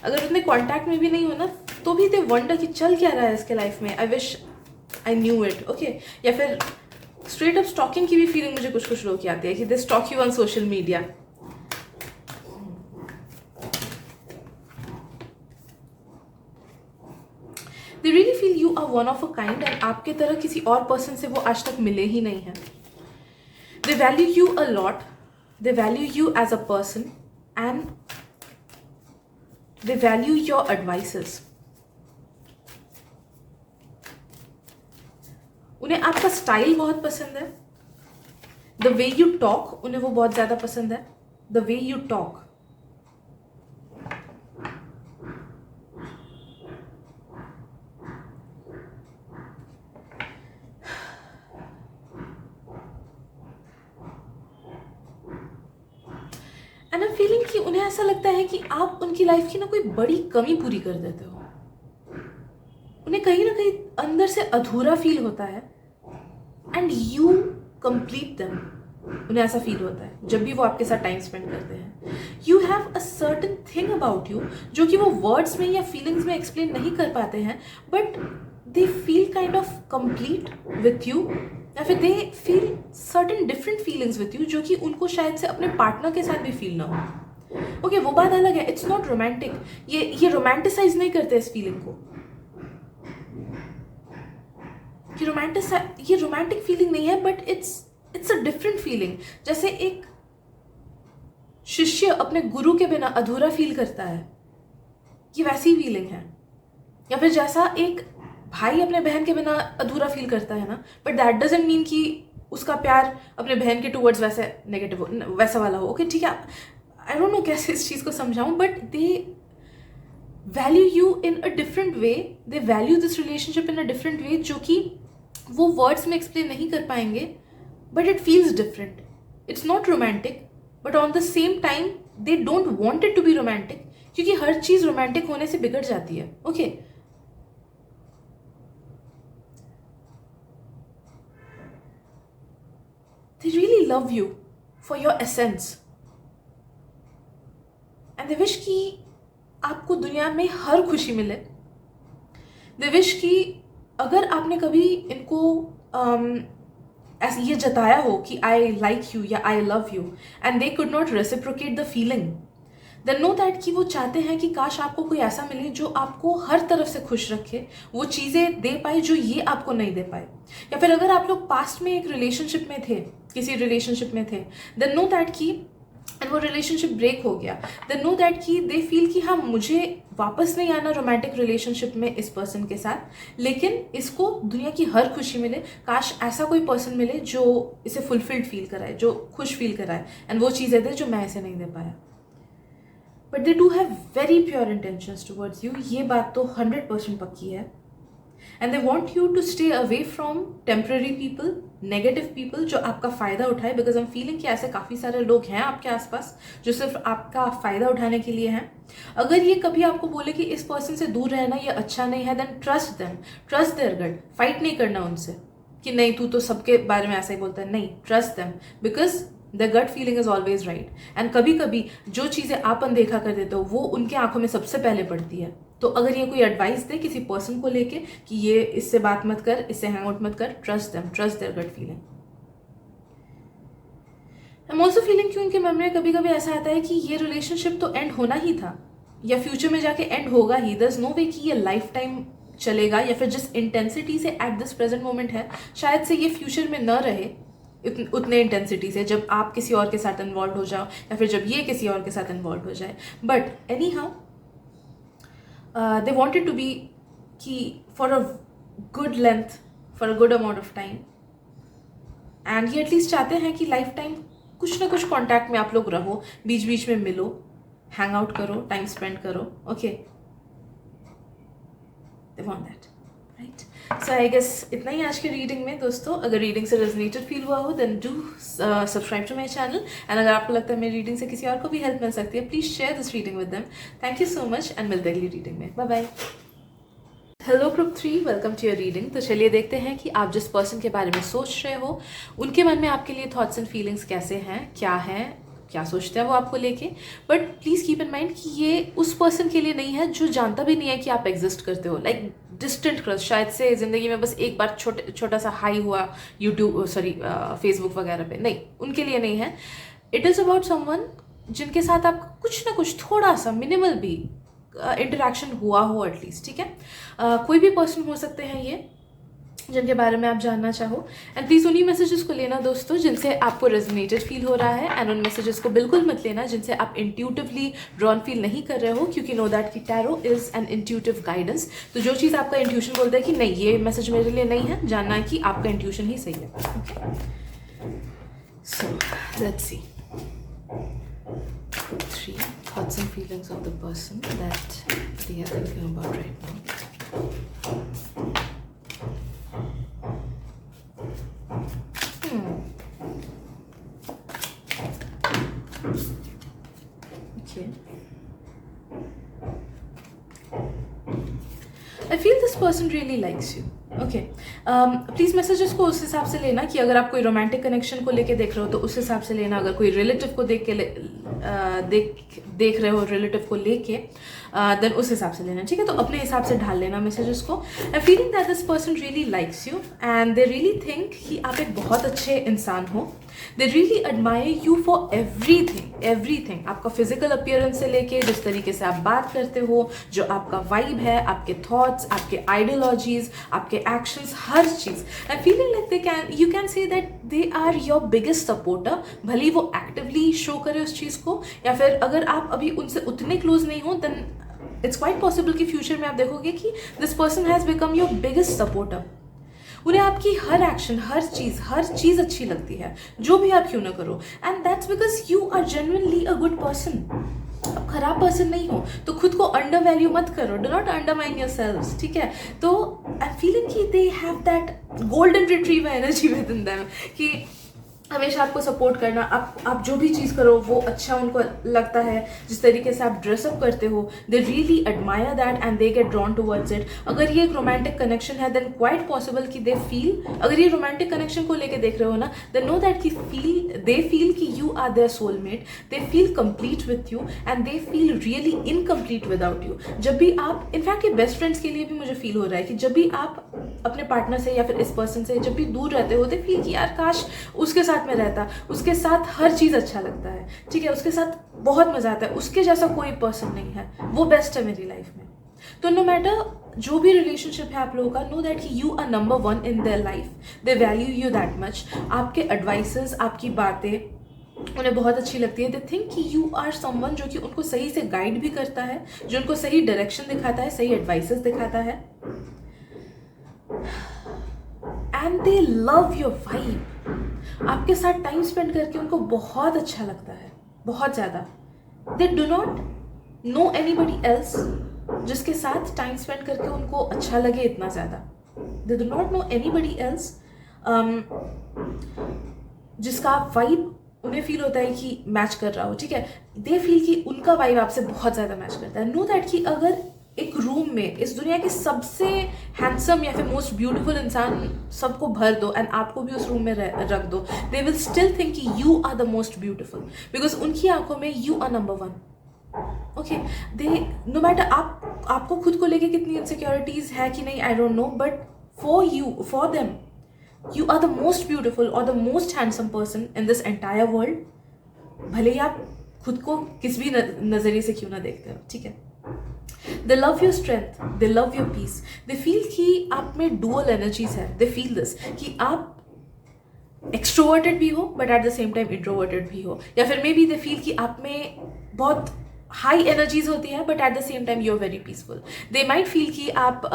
अगर उतने कॉन्टैक्ट में भी नहीं हो ना, तो भी दे वंडर कि चल क्या रहा है इसके लाइफ में, I wish I knew it, okay. या फिर स्ट्रेट अप स्टॉकिंग की भी फीलिंग मुझे कुछ लोगों की आती है कि they stalk you on social media. They really feel you are one of a kind and आपके तरह किसी और पर्सन से वो आज तक मिले ही नहीं हैं। They value you a lot, they value you as a person and they value your advices. उन्हें आपका स्टाइल बहुत पसंद है, द वे यू टॉक उन्हें वो बहुत ज़्यादा पसंद है, the way you talk. And I am feeling कि उन्हें ऐसा लगता है कि आप उनकी लाइफ की ना कोई बड़ी कमी पूरी कर देते हो। उन्हें कहीं ना कहीं अंदर से अधूरा फील होता है एंड यू कंप्लीट देम। उन्हें ऐसा फील होता है जब भी वो आपके साथ टाइम स्पेंड करते हैं। You have a certain thing about you जो कि वो वर्ड्स में या फीलिंग्स में एक्सप्लेन नहीं कर पाते हैं, but they feel kind of complete with you, या फिर they feel certain different feelings with you जो कि उनको शायद से अपने पार्टनर के साथ भी फील ना हो। ओके, वो बात अलग है, इट्स नॉट रोमांटिक। ये रोमांटिसाइज नहीं करते इस फीलिंग को। ये रोमांटिक फीलिंग नहीं है, but it's a different feeling. जैसे एक शिष्य अपने गुरु के बिना अधूरा फील करता है, ये वैसी फीलिंग है। या फिर जैसा एक भाई अपने बहन के बिना अधूरा फील करता है ना, बट दैट डजंट मीन कि उसका प्यार अपने बहन के टूवर्ड्स वैसे नेगेटिव हो, वैसा वाला हो। ओके, ठीक है, आई डोंट नो कैसे इस चीज़ को समझाऊं, but they value you in a different way, they value this relationship in a different way, जो कि वो वर्ड्स में एक्सप्लेन नहीं कर पाएंगे, but it feels different. It's not romantic, but on the same time they don't want it to be romantic, क्योंकि हर चीज़ रोमांटिक होने से बिगड़ जाती है। Okay, they really love you for your essence and they wish कि आपको दुनिया में हर खुशी मिले। they wish कि अगर आपने कभी इनको ऐसे ये जताया हो कि आई लाइक यू या I love you and they could not reciprocate the feeling, then know that कि वो चाहते हैं कि काश आपको कोई ऐसा मिले जो आपको हर तरफ से खुश रखे, वो चीज़ें दे पाए जो ये आपको नहीं दे पाए। या फिर अगर आप लोग पास्ट में एक रिलेशनशिप में थे, किसी रिलेशनशिप में थे, देन नो दैट कि एंड वो रिलेशनशिप ब्रेक हो गया, देन नो दैट कि दे फील कि हाँ, मुझे वापस नहीं आना रोमांटिक रिलेशनशिप में इस पर्सन के साथ, लेकिन इसको दुनिया की हर खुशी मिले। काश ऐसा कोई पर्सन मिले जो इसे फुलफिल्ड फील कराए, जो खुश फील कराए, एंड वो चीज़ें दे जो मैं इसे नहीं दे पाया। But they do have very pure intentions towards you, ये बात तो 100% पक्की है। And they want you to stay away from temporary people, negative people जो आपका फ़ायदा उठाए, बिकॉज आई एम फीलिंग कि ऐसे काफ़ी सारे लोग हैं आपके आसपास जो सिर्फ आपका फ़ायदा उठाने के लिए हैं। अगर ये कभी आपको बोले कि इस पर्सन से दूर रहना ये अच्छा नहीं है, then trust them, trust their gut. Fight नहीं करना उनसे कि नहीं तू तो सबके बारे में ऐसा ही बोलता है, नहीं, trust them, because the gut feeling is always right. And कभी कभी जो चीज़ें आप अनदेखा कर देते हो वो उनके आंखों में सबसे पहले पड़ती है। तो अगर ये कोई एडवाइस दे किसी पर्सन को लेके कि ये इससे बात मत कर, इससे हैंग आउट मत कर, trust them, trust their gut feeling. I am also feeling कि उनके मन में कभी कभी ऐसा आता है कि ये रिलेशनशिप तो एंड होना ही था या फ्यूचर में जाके एंड होगा ही। देयर इज नो वे कि ये लाइफ टाइम चलेगा, या फिर जिस इंटेंसिटी से एट दिस प्रेजेंट मोमेंट है शायद से ये फ्यूचर में न रहे उतने इंटेंसिटी से, जब आप किसी और के साथ इन्वॉल्व हो जाओ या फिर जब ये किसी और के साथ इन्वॉल्व हो जाए। But anyhow they wanted to be कि for a good length, for a good amount of time, and ये एटलीस्ट चाहते हैं कि लाइफ टाइम कुछ ना कुछ कॉन्टैक्ट में आप लोग रहो, बीच बीच में मिलो, हैंग आउट करो, टाइम स्पेंड करो। Okay, they want that, right. So I guess इतना ही आज के रीडिंग में दोस्तों। अगर रीडिंग से रेजोनेटेड फील हुआ हो then do subscribe to my channel, and अगर आपको लगता है मेरी रीडिंग से किसी और को भी हेल्प मिल सकती है, please share this reading with them. Thank you so much and मिलते हैं अगली रीडिंग में। Bye bye. Hello group 3, welcome to your reading. तो चलिए देखते हैं कि आप जिस पर्सन के बारे में सोच रहे हो उनके मन में आपके लिए थॉट्स एंड फीलिंग्स कैसे हैं, क्या सोचते हैं वो आपको लेके। But please keep in mind कि ये उस पर्सन के लिए नहीं है जो जानता भी नहीं है कि आप एग्जिस्ट करते हो, लाइक डिस्टेंट क्रश। शायद से ज़िंदगी में बस एक बार छोटा सा हाई हुआ फेसबुक वगैरह पे, नहीं, उनके लिए नहीं है। इट इज़ अबाउट समवन जिनके साथ आपका कुछ ना कुछ थोड़ा सा मिनिमल भी इंटरेक्शन हुआ हो एटलीस्ट, ठीक है। कोई भी पर्सन हो सकते हैं ये, जिनके बारे में आप जानना चाहो। एंड प्लीज़ उन्हीं मैसेजेस को लेना दोस्तों जिनसे आपको रेजोनेटेड फील हो रहा है, एंड उन मैसेजेस को बिल्कुल मत लेना जिनसे आप इंट्यूटिवली ड्रॉन फील नहीं कर रहे हो, क्योंकि नो दैट कि tarot is an intuitive guidance. तो जो चीज़ आपका इंट्यूशन बोलता है कि नहीं ये मैसेज मेरे लिए नहीं है, जानना है कि आपका इंट्यूशन ही सही है। So let's see 3 thoughts and feelings of the person that they are thinking about right now. Okay. I feel this person really likes you. Okay please messages को उस हिसाब से लेना कि अगर आप कोई रोमांटिक कनेक्शन को लेके देख रहे हो तो उस हिसाब से लेना, अगर कोई रिलेटिव को देख रहे हो रिलेटिव को लेके देन उस हिसाब से लेना, ठीक है। तो अपने हिसाब से ढाल लेना मैसेजेस को। I feeling that this person really likes you and they really think कि आप एक बहुत अच्छे इंसान हो। They really admire you for everything, आपका फिजिकल अपीयरेंस से लेके जिस तरीके से आप बात करते हो, जो आपका वाइब है, आपके थॉट्स, आपके आइडियोलॉजीज, आपके एक्शंस, हर चीज़। I feeling like you can say that they are your biggest supporter, भले वो एक्टिवली शो करे उस चीज़ को, या फिर अगर आप अभी उनसे उतने क्लोज नहीं हो देन इट्स क्वाइट पॉसिबल कि फ्यूचर में आप देखोगे कि this person has become your biggest supporter. उन्हें आपकी हर एक्शन, हर चीज़ अच्छी लगती है, जो भी आप क्यों ना करो, and that's because you are genuinely a good person. आप खराब पर्सन नहीं हो, तो खुद को अंडर वैल्यू मत करो, do not undermine your selves, ठीक है। तो आई फीलिंग कि दे have that golden retriever energy with in them कि हमेशा आपको सपोर्ट करना, आप जो भी चीज़ करो वो अच्छा उनको लगता है। जिस तरीके से आप ड्रेसअप करते हो, they really admire that and they get drawn towards it. अगर ये एक रोमांटिक कनेक्शन है देन क्वाइट पॉसिबल कि दे फील, अगर ये रोमांटिक कनेक्शन को लेके देख रहे हो ना, देन नो दैट कि दे फील कि you are their soulmate, they feel complete with you and they feel really incomplete without you. जब भी आप, इनफैक्ट ये बेस्ट फ्रेंड्स के लिए भी मुझे फील हो रहा है कि जब भी आप अपने पार्टनर से या फिर इस पर्सन से जब भी दूर रहते हो, दे फील कि यार काश उसके साथ में रहता, उसके साथ हर चीज़ अच्छा लगता है, ठीक है, उसके साथ बहुत मजा आता है, उसके जैसा कोई पर्सन नहीं है, वो बेस्ट है मेरी लाइफ में। तो नो मैटर जो भी रिलेशनशिप है आप लोगों का, नो दैट कि you are number 1 in their life, they value you that much. आपके एडवाइसेस, आपकी बातें उन्हें बहुत अच्छी लगती है। दे थिंक कि यू आर समवन जो कि उनको सही से गाइड भी करता है, जो उनको सही डायरेक्शन दिखाता है, सही एडवाइसेस दिखाता है, and they love your vibe. आपके साथ टाइम स्पेंड करके उनको बहुत अच्छा लगता है, बहुत ज़्यादा। They do not know anybody else जिसके साथ टाइम स्पेंड करके उनको अच्छा लगे इतना ज़्यादा। They do not know anybody else जिसका वाइब उन्हें फील होता है कि मैच कर रहा हो, ठीक है। दे फील कि उनका वाइब आपसे बहुत ज़्यादा मैच करता है। नो दैट कि अगर एक रूम में इस दुनिया के सबसे हैंडसम या फिर मोस्ट ब्यूटीफुल इंसान सबको भर दो एंड आपको भी उस रूम में रख दो, दे विल स्टिल थिंक कि you are the most beautiful, because उनकी आंखों में you are number 1। Okay, they no matter आपको खुद को लेके कितनी इनसिक्योरिटीज है कि नहीं, I don't know, but for you, for them, you are the most beautiful और the most handsome person in this entire world. भले ही आप खुद को किस भी नजरिए से क्यों ना देखते हो, ठीक है। They love your strength, they love your peace, they feel कि आप में dual energies है, they feel this कि आप extroverted भी हो but at the same time introverted भी हो, या फिर maybe they feel कि आप में बहुत high energies होती है but at the same time you're very peaceful. They might feel कि आप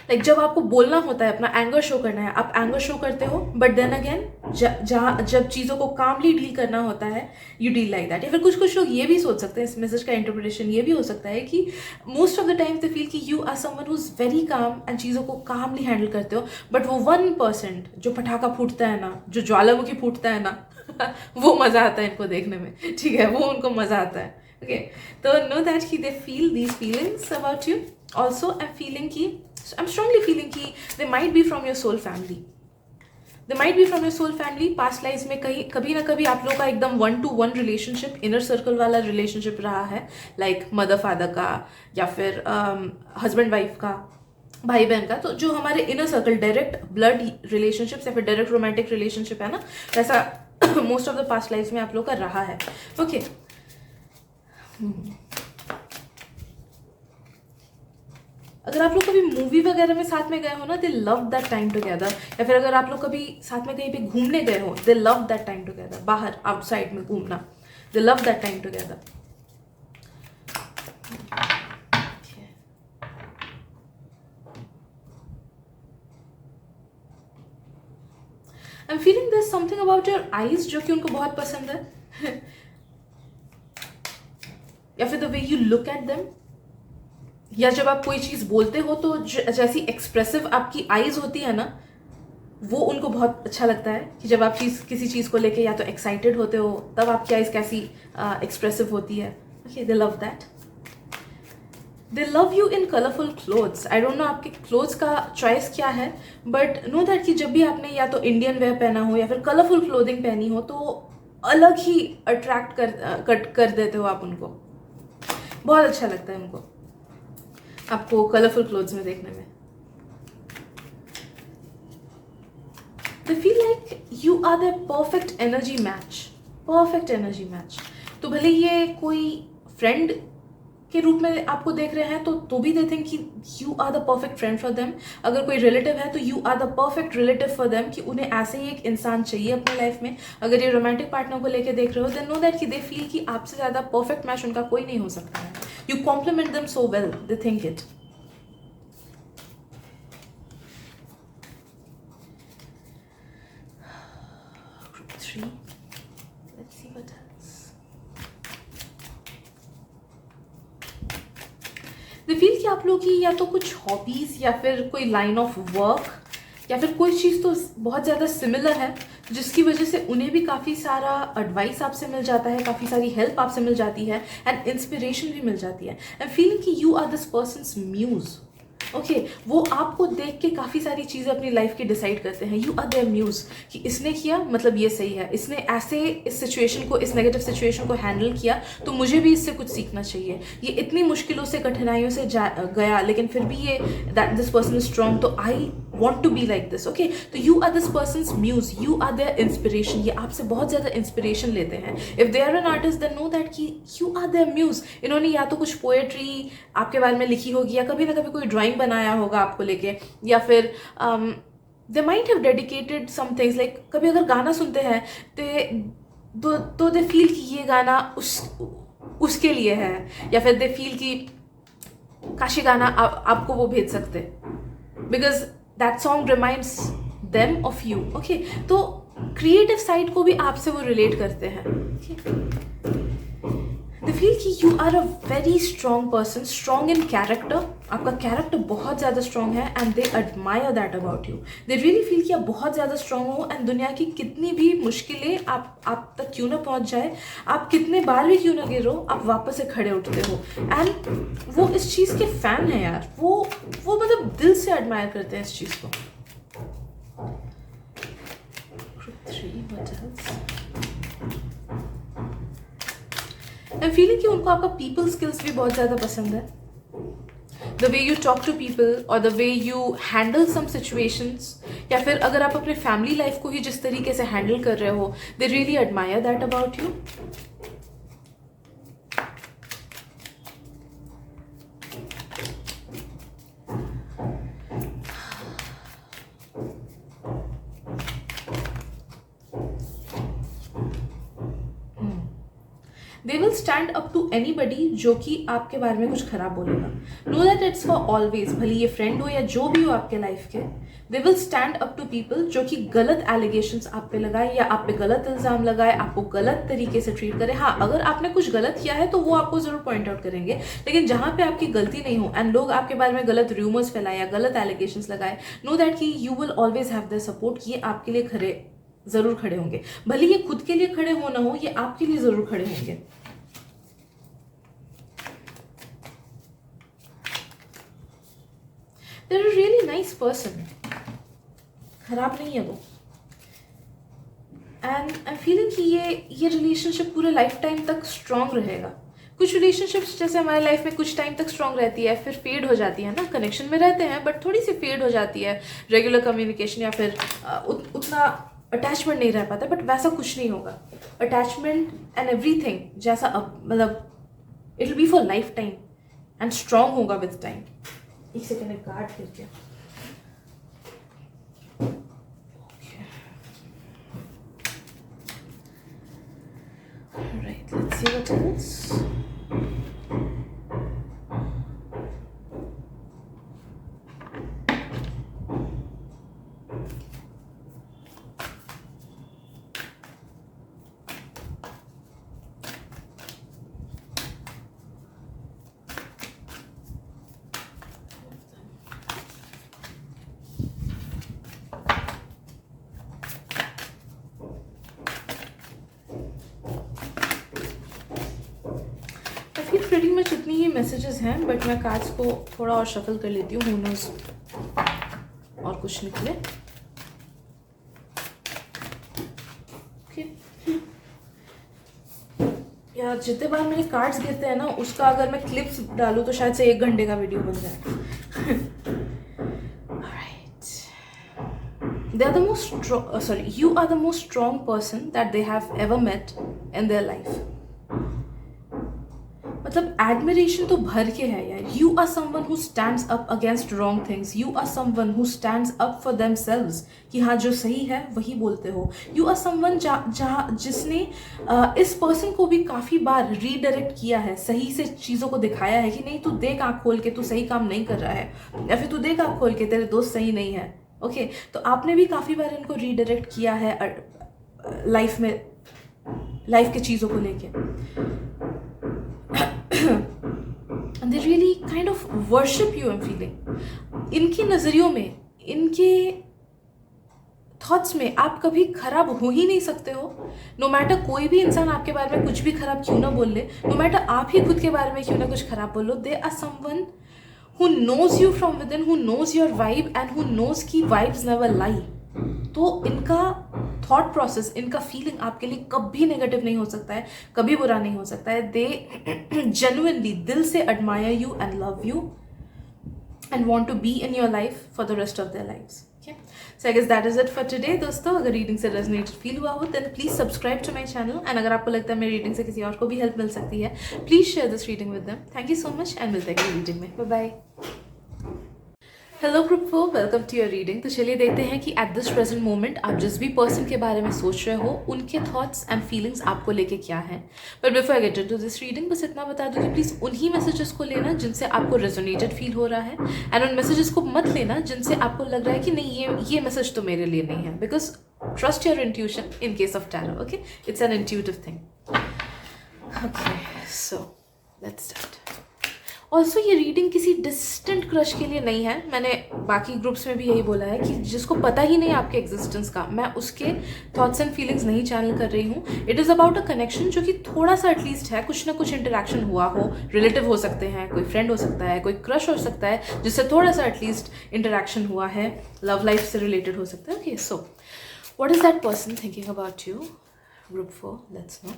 लाइक जब आपको बोलना होता है, अपना एंगर शो करना है, आप एंगर शो करते हो, बट देन अगेन जब चीज़ों को कामली डील करना होता है, यू डील लाइक दैट। या फिर कुछ लोग ये भी सोच सकते हैं, इस मैसेज का इंटरप्रिटेशन ये भी हो सकता है कि most of the times they feel कि you are someone who is very calm and चीज़ों को कामली हैंडल करते हो, बट वो 1% जो पटाखा फूटता है ना, जो ज्वालामुखी फूटता है ना वो मज़ा आता है इनको देखने में, ठीक है, वो उनको मज़ा आता है। ओके, तो नो दैट कि they feel these feelings about you. Also I am feeling कि I'm strongly feeling कि they might be from your soul family. They might be from your soul family. Past lives में कभी ना कभी आप लोगों का एकदम 1-to-1 रिलेशनशिप, इनर सर्कल वाला रिलेशनशिप रहा है, लाइक मदर फादर का या फिर हस्बैंड वाइफ का, भाई बहन का। तो जो हमारे inner circle direct blood relationship या फिर डायरेक्ट रोमांटिक रिलेशनशिप है ना, वैसा most of the past life में आप लोग का रहा है। ओके, अगर आप लोग कभी मूवी वगैरह में साथ में गए हो ना, दे लव दैट टाइम टुगेदर। या फिर अगर आप लोग कभी साथ में कहीं पे घूमने गए हो, दे लव दैट टाइम टुगेदर। बाहर आउटसाइड में घूमना, दे love that time together. I am feeling this something about your eyes जो कि उनको बहुत पसंद है या फिर the way you look at them, या जब आप कोई चीज बोलते हो तो जैसी एक्सप्रेसिव आपकी आईज होती है ना, वो उनको बहुत अच्छा लगता है कि जब आप किसी चीज को लेके या तो एक्साइटेड होते हो तब आपकी आईज कैसी एक्सप्रेसिव होती है। Okay, they love that. They love you in colourful clothes. I don't no आपके क्लोथ्स का चॉइस क्या है, बट नो दैट कि जब भी आपने या तो इंडियन वेयर पहना हो या फिर कलरफुल क्लोथिंग पहनी हो तो अलग ही अट्रैक्ट कर देते हो आप उनको। बहुत अच्छा लगता है उनको आपको कलरफुल क्लोथ्स में देखने में। They feel like you are their perfect energy match, perfect energy match। तो भले ये कोई फ्रेंड के रूप में आपको देख रहे हैं तो भी दे थिंक कि you are the perfect friend for them. अगर कोई रिलेटिव है तो you are the perfect relative for them, कि उन्हें ऐसे ही एक इंसान चाहिए अपनी लाइफ में। अगर ये रोमांटिक पार्टनर को लेके देख रहे हो, देन नो दैट कि दे फील कि आपसे ज़्यादा परफेक्ट मैच उनका कोई नहीं हो सकता है। You compliment them so well, they think it. Let's see what else. They feel कि आप लोग की या तो कुछ हॉबीज या फिर कोई लाइन ऑफ वर्क या फिर कोई चीज़ तो बहुत ज़्यादा सिमिलर है, जिसकी वजह से उन्हें भी काफ़ी सारा एडवाइस आपसे मिल जाता है, काफ़ी सारी हेल्प आपसे मिल जाती है एंड इंस्पिरेशन भी मिल जाती है। आई एम फीलिंग कि you are this person's muse. Okay, वो आपको देख के काफ़ी सारी चीज़ें अपनी लाइफ की डिसाइड करते हैं। यू आर देयर म्यूज, कि इसने किया मतलब ये सही है, इसने ऐसे इस सिचुएशन को, इस नेगेटिव सिचुएशन को हैंडल किया तो मुझे भी इससे कुछ सीखना चाहिए। ये इतनी मुश्किलों से, कठिनाइयों से गया लेकिन फिर भी ये that this person is strong, तो I want to be like this. Okay, तो you are this person's muse, you are their inspiration. ये आपसे बहुत ज़्यादा इंस्पिरेशन लेते हैं। If they are an artist then know that कि यू आर देयर म्यूज। इन्होंने या तो कुछ पोएट्री आपके बारे में लिखी होगी या कभी ना कभी कोई ड्राइंग बनाया होगा आपको लेके, या फिर they might have dedicated some things. Like कभी अगर गाना सुनते हैं तो दे फील कि ये गाना उसके लिए है, या फिर दे फील कि काशी गाना आपको वो भेज सकते, because that song reminds them of you. Okay, तो क्रिएटिव साइड को भी आपसे वो रिलेट करते हैं। दे फील कि you are a very strong person, strong in character. आपका कैरेक्टर बहुत ज़्यादा स्ट्रॉन्ग है and they admire that about you. They really feel कि आप बहुत ज़्यादा स्ट्रॉन्ग हो एंड दुनिया की कितनी भी मुश्किलें आप तक क्यों ना पहुंच जाए, आप कितने बार भी क्यों ना गिरो, आप वापस से खड़े उठते हो। एंड वो इस चीज़ के फैन है यार, वो मतलब दिल से एडमायर करते हैं इस चीज़ को। आई एम फीलिंग कि उनको आपका पीपल स्किल्स भी बहुत ज़्यादा पसंद है। The way you talk to people और the way you handle some situations, या फिर अगर आप अपने फैमिली लाइफ को ही जिस तरीके से हैंडल कर रहे हो, they really admire that about you. They will stand up to anybody जो कि आपके बारे में कुछ खराब बोलेगा। Know that it's for always, भले ये फ्रेंड हो या जो भी हो आपके लाइफ के। They will stand up to people जो कि गलत एलिगेशंस आप पे लगाए या आप पे गलत इल्ज़ाम लगाए, आपको गलत तरीके से ट्रीट करे। हाँ, अगर आपने कुछ गलत किया है तो वो आपको ज़रूर पॉइंट आउट करेंगे, लेकिन जहाँ पे आपकी गलती नहीं हो एंड लोग आपके बारे में गलत रूमर्स फैलाए या गलत एलिगेशंस लगाए, नो दैट कि you will always have their support. ये आपके लिए ज़रूर खड़े होंगे, भले ये खुद के लिए खड़े हो ना हो, ये आपके लिए ज़रूर खड़े होंगे। They're a really nice person, खराब नहीं है वो। एंड आई एम फीलिंग कि ये रिलेशनशिप पूरे लाइफ टाइम तक स्ट्रॉन्ग रहेगा। कुछ रिलेशनशिप्स जैसे हमारे लाइफ में कुछ टाइम तक स्ट्रॉन्ग रहती है, फिर फेड हो जाती है ना। कनेक्शन में रहते हैं बट थोड़ी सी फेड हो जाती है, रेगुलर कम्युनिकेशन या फिर उतना अटैचमेंट नहीं रह पाता। बट वैसा कुछ नहीं होगा। अटैचमेंट एंड एवरीथिंग जैसा मतलब it will be for life time and strong होगा विद टाइम। एक सेकंड एक कार्ड करके right, let's see what else. Pretty much इतनी ही मैसेजेस हैं, बट मैं कार्ड्स को थोड़ा और शफल कर लेती हूँ, हू नोज़ और कुछ निकले. यार जितने बार मेरे कार्ड्स गिरते हैं ना, उसका अगर मैं क्लिप्स डालूँ तो शायद से 1 घंटे का वीडियो बन जाए. They are the most you are the most strong person that they have ever met in their life. मतलब एडमिरेशन तो भर के है यार. You are someone who stands up against wrong things. You are someone who stands up for themselves कि हाँ जो सही है वही बोलते हो. यू आर समवन जिसने इस पर्सन को भी काफ़ी बार रीडायरेक्ट किया है, सही से चीज़ों को दिखाया है कि नहीं तू देख आँख खोल के तू सही काम नहीं कर रहा है, या फिर तू देख आँख खोल के तेरे दोस्त सही नहीं है. ओके तो आपने भी काफ़ी बार इनको रीडायरेक्ट किया है लाइफ में, लाइफ के चीज़ों को लेके. And they really kind of worship you, I'm feeling. इनकी नज़रियों में, इनके थॉट्स में आप कभी खराब हो ही नहीं सकते हो. नो मैटर कोई भी इंसान आपके बारे में कुछ भी खराब क्यों ना बोल ले, नो मैटर आप ही खुद के बारे में क्यों ना कुछ खराब बोलो, they are someone who knows you from within, who knows your vibe and who knows कि vibes never lie. तो इनका थॉट प्रोसेस, इनका फीलिंग आपके लिए कभी नेगेटिव नहीं हो सकता है, कभी बुरा नहीं हो सकता है. दे जेन्युइनली दिल से admire you and love you and want to be in your life for the rest of their lives. So I guess that is it for today दोस्तों. अगर रीडिंग से रेजोनेटेड फील हुआ हो then please subscribe to my channel, and अगर आपको लगता है मेरी रीडिंग से किसी और को भी हेल्प मिल सकती है, please share this reading with them. Thank you so much and मिलते हैं अगली रीडिंग में. Bye bye. Hello group 4, welcome to your reading. तो चलिए देखते हैं कि एट दिस प्रेजेंट मोमेंट आप जिस भी पर्सन के बारे में सोच रहे हो उनके थॉट्स एंड फीलिंग्स आपको लेके क्या हैं. But before I get into this reading बस इतना बता दूं कि प्लीज़ उन्हीं मैसेजेस को लेना जिनसे आपको रेजोनेटेड फील हो रहा है, एंड उन मैसेजेस को मत लेना जिनसे आपको लग रहा है कि नहीं ये मैसेज तो मेरे लिए नहीं है. Because trust your intuition in case of tarot. Okay, it's an intuitive thing. Okay so let's start. Also ये रीडिंग किसी डिस्टेंट क्रश के लिए नहीं है. मैंने बाकी ग्रुप्स में भी यही बोला है कि जिसको पता ही नहीं आपके एग्जिस्टेंस का, मैं उसके थॉट्स एंड फीलिंग्स नहीं चैनल कर रही हूँ. It is about a connection जो कि थोड़ा सा एटलीस्ट है, कुछ ना कुछ इंटरेक्शन हुआ हो. रिलेटिव हो सकते हैं, कोई फ्रेंड हो सकता है, कोई क्रश हो सकता है जिससे थोड़ा सा एटलीस्ट इंटरेक्शन हुआ है, लव लाइफ से रिलेटेड हो सकता है. Okay so what is that person thinking about you? Group 4, let's no.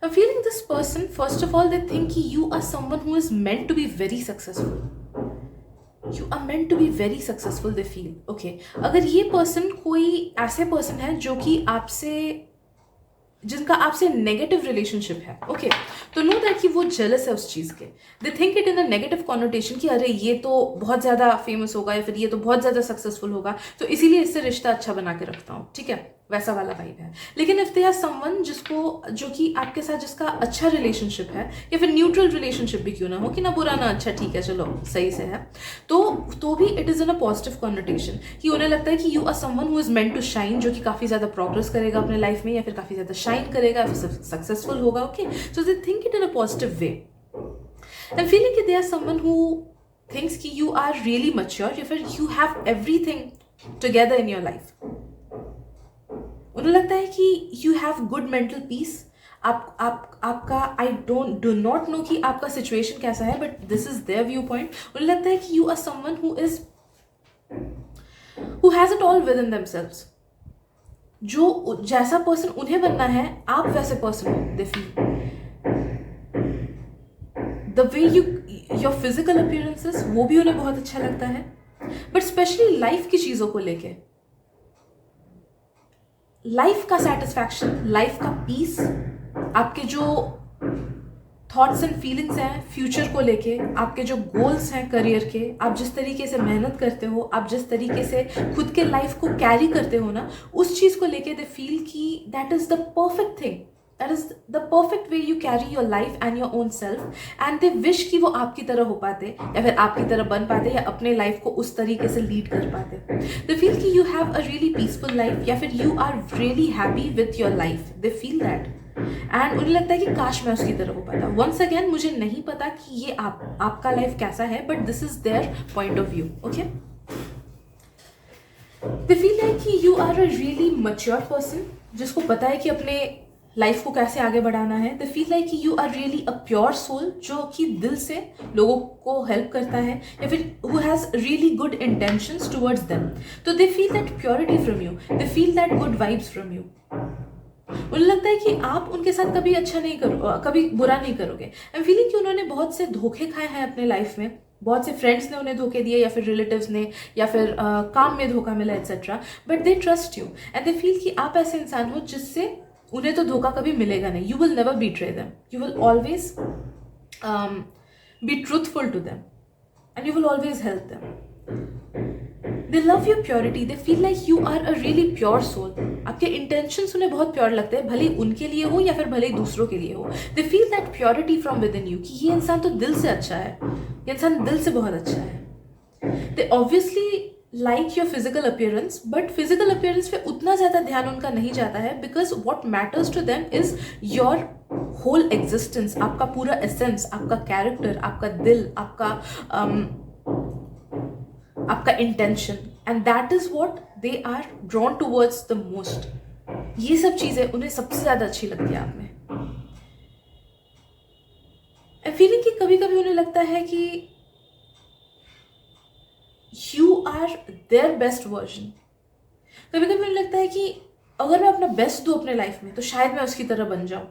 I'm feeling this person, first of all, they think you are someone who is meant to be very successful. You are meant to be very successful, they feel. Okay, अगर ये person कोई ऐसे person है जो कि आपसे, जिनका आपसे नेगेटिव रिलेशनशिप है, ओके, तो नो दैट कि वो जेलस है उस चीज़ के. दे think it in a negative connotation कि अरे ये तो बहुत ज़्यादा फेमस होगा या फिर ये तो बहुत ज़्यादा सक्सेसफुल होगा, तो इसीलिए इससे रिश्ता अच्छा बना के रखता हूँ. ठीक है, वैसा वाला वाइब है. लेकिन इफ दे आर समवन जो कि आपके साथ जिसका अच्छा रिलेशनशिप है, या फिर न्यूट्रल रिलेशनशिप भी क्यों ना हो, कि ना बुरा ना अच्छा, ठीक है चलो सही से है, तो भी it is in a positive connotation कि उन्हें लगता है कि you are someone who is meant to shine, जो कि काफ़ी ज़्यादा प्रोग्रेस करेगा अपने लाइफ में, या फिर काफ़ी ज़्यादा शाइन करेगा, या फिर सक्सेसफुल होगा. Okay, so they think it in a positive way. I am feeling कि they are someone who thinks कि यू आर रियली मैच्योर, या फिर you have everything together in your life. उन्हें लगता है कि you have good mental peace. आपका I do not know कि आपका सिचुएशन कैसा है, but this is their viewpoint. उन्हें लगता है कि you are someone who is who has it all within themselves. जो जैसा पर्सन उन्हें बनना है, आप वैसे पर्सन हो. They feel the way your physical appearances, वो भी उन्हें बहुत अच्छा लगता है. बट स्पेशली लाइफ की चीजों को लेके, लाइफ का सेटिस्फैक्शन, लाइफ का पीस, आपके जो थॉट्स एंड फीलिंग्स हैं फ्यूचर को लेके, आपके जो गोल्स हैं करियर के, आप जिस तरीके से मेहनत करते हो, आप जिस तरीके से खुद के लाइफ को कैरी करते हो ना, उस चीज़ को लेके दे फील कि that is the perfect thing, that is the perfect way you carry your life and your own self. And they wish कि वो आपकी तरह हो पाते, या फिर आपकी तरह बन पाते, या अपने लाइफ को उस तरीके से लीड कर पाते. दे फील कि you have a really peaceful life, या फिर you are really happy with your life. They feel that. And उन्हें लगता है कि काश मैं उसकी तरह हो पाता. वंस अगेन, मुझे नहीं पता कि ये आपका लाइफ कैसा है, but this is their point of view. Okay, they feel like कि you are a really mature person, जिसको पता है कि अपने लाइफ को कैसे आगे बढ़ाना है. दे फील लाइक कि you are really a pure soul, जो कि दिल से लोगों को हेल्प करता है, या फिर who has really good intentions towards them. तो they feel that purity from you, they feel that good vibes from you. उन्हें लगता है कि आप उनके साथ कभी अच्छा नहीं करो, कभी बुरा नहीं करोगे. आई एम फीलिंग कि उन्होंने बहुत से धोखे खाए हैं अपने लाइफ में, बहुत से फ्रेंड्स ने उन्हें धोखे दिए, या फिर रिलेटिव्स ने, या फिर काम में धोखा मिला etcetera. But they trust you and they feel कि आप ऐसे इंसान हो जिससे उन्हें तो धोखा कभी मिलेगा नहीं. You will never betray them, you will always be truthful to them, and you will always help them. They love your purity. They feel like you are a really pure soul. आपके intentions उन्हें बहुत pure लगते हैं, भले उनके लिए हो या फिर भले दूसरों के लिए हो. They feel that purity from within you, कि ये इंसान तो दिल से अच्छा है, ये इंसान दिल से बहुत अच्छा है. They obviously like your physical appearance, but physical appearance पे उतना ज़्यादा ध्यान उनका नहीं जाता है, because what matters to them is your whole existence, आपका पूरा essence, आपका character, आपका दिल, आपका intention. And that is what they are drawn towards the most. ये सब चीजें उन्हें सबसे ज्यादा अच्छी लगती है आप में. आई फीलिंग कि कभी कभी उन्हें लगता है कि you are their best version. कभी कभी उन्हें लगता है कि अगर मैं अपना बेस्ट दूं अपने लाइफ में, तो शायद मैं उसकी तरह बन जाऊं.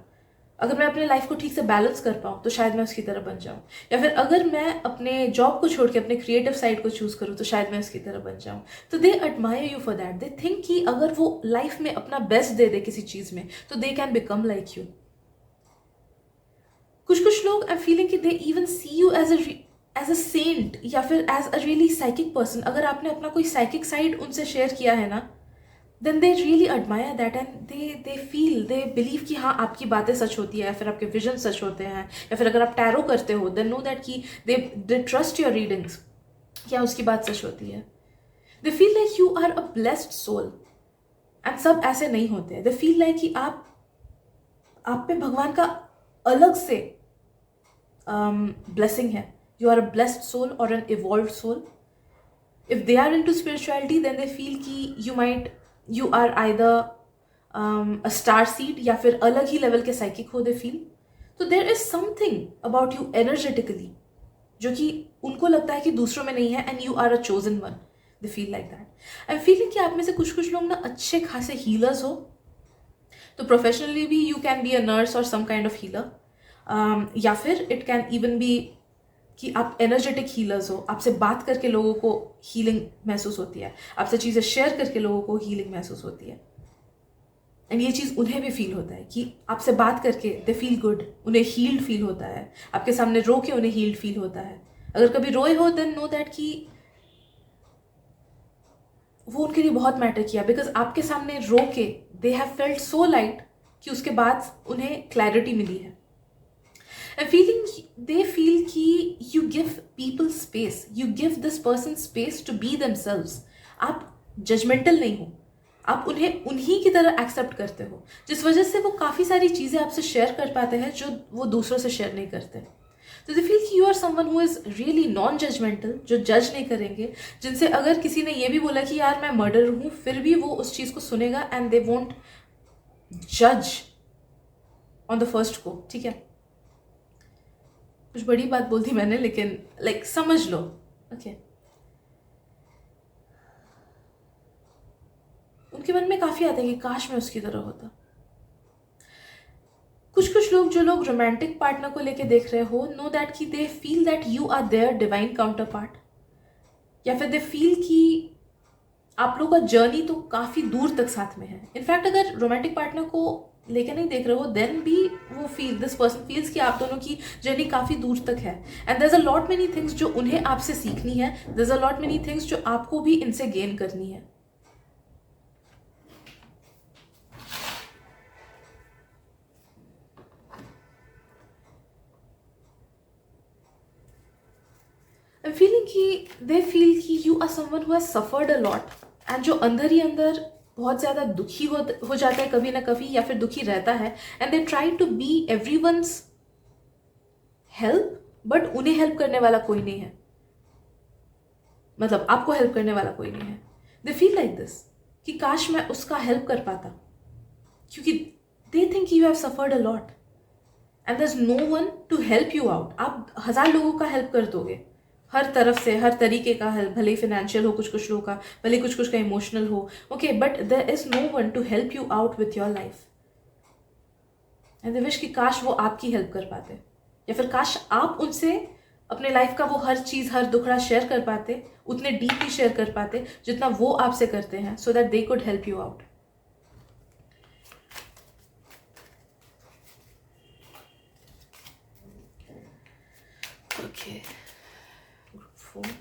अगर मैं अपने लाइफ को ठीक से बैलेंस कर पाऊँ, तो शायद मैं उसकी तरह बन जाऊँ. या फिर अगर मैं अपने जॉब को छोड़ के अपने क्रिएटिव साइड को चूज करूँ, तो शायद मैं उसकी तरह बन जाऊँ. तो दे admire you for that. They think कि अगर वो लाइफ में अपना बेस्ट दे दे किसी चीज में, तो they can become like you. कुछ लोग, आई एम फीलिंग कि they even see you as a saint, या फिर as a really psychic person. अगर आपने अपना कोई साइकिक साइड उनसे शेयर किया है ना, then they really admire that, and they believe कि हाँ, आपकी बातें सच होती है, या फिर आपके विजन सच होते हैं, या फिर अगर आप टैरो करते हो, then know that कि they trust your readings, क्या उसकी बात सच होती है. they feel like you are a blessed soul, and सब ऐसे नहीं होते. they feel like कि आप पे भगवान का अलग से blessing है. you are a blessed soul or an evolved soul. if they are into spirituality, then they feel कि you are either a star seed, या फिर अलग ही लेवल के साइकिक हो. दे फील तो there is something about you energetically जो कि उनको लगता है कि दूसरों में नहीं है, and you are a chosen one. they feel like that. I'm feeling कि आप में से कुछ लोग ना अच्छे खासे healers हो. तो प्रोफेशनली भी you can be a nurse or some kind of healer, या फिर it can even be कि आप एनर्जेटिक हीलर्स हो. आपसे बात करके लोगों को हीलिंग महसूस होती है, आपसे चीज़ें शेयर करके लोगों को हीलिंग महसूस होती है. एंड ये चीज़ उन्हें भी फील होता है कि आपसे बात करके दे फील गुड, उन्हें हील्ड फील होता है. आपके सामने रो के उन्हें हील्ड फील होता है. अगर कभी रोए हो, देन नो दैट कि वो उनके लिए बहुत मैटर किया, बिकॉज आपके सामने रो के they have felt so light कि उसके बाद उन्हें क्लैरिटी मिली है. I'm feeling they feel कि you give people space, you give this person space to be themselves. आप judgmental नहीं हो, आप उन्हें उन्हीं की तरह एक्सेप्ट करते हो, जिस वजह से वो काफ़ी सारी चीज़ें आपसे शेयर कर पाते हैं जो वो दूसरों से शेयर नहीं करते. तो दे फील कि you are someone who is really non judgmental, जो जज नहीं करेंगे, जिनसे अगर किसी ने ये भी बोला कि यार मैं मर्डर हूँ, फिर भी वो उस चीज़ को सुनेगा, एंड दे वोंट जज ऑन द फर्स्ट गो. ठीक है, कुछ बड़ी बात बोल दी मैंने, लेकिन लाइक समझ लो. ओके, उनके मन में काफ़ी आता है कि काश मैं उसकी तरह होता। कुछ लोग, जो लोग रोमांटिक पार्टनर को लेके देख रहे हो, नो दैट कि they feel that you are their divine counterpart, या फिर दे फील कि आप लोगों का जर्नी तो काफ़ी दूर तक साथ में है। इनफैक्ट अगर रोमांटिक पार्टनर को लेके नहीं देख रहे हो, देन भी वो दिस पर्सन फील्स कि आप दोनों की जर्नी काफ़ी दूर तक है, and there is a lot many things जो उन्हें आपसे सीखनी है, there is a lot many things जो आपको भी इनसे गेन करनी है। आई एम फीलिंग कि दे फील कि you are someone who has suffered a lot, and जो अंदर ही अंदर बहुत ज़्यादा दुखी हो जाता है कभी ना कभी, या फिर दुखी रहता है, and they try to be everyone's help, but उन्हें हेल्प करने वाला कोई नहीं है, मतलब आपको हेल्प करने वाला कोई नहीं है। दे फील लाइक दिस कि काश मैं उसका हेल्प कर पाता, क्योंकि they think you have suffered a lot and there is no one to help you out. आप 1000 लोगों का हेल्प कर दोगे, हर तरफ से, हर तरीके का हेल्प, भले ही फाइनेंशियल हो कुछ लोगों का, भले कुछ का इमोशनल हो, okay, but there is no one to help you out with your life. And they wish कि काश वो आपकी हेल्प कर पाते, या फिर काश आप उनसे अपने लाइफ का वो हर चीज़, हर दुखड़ा शेयर कर पाते, उतने डीपली शेयर कर पाते जितना वो आपसे करते हैं, so that they could help you out. Okay, group 4।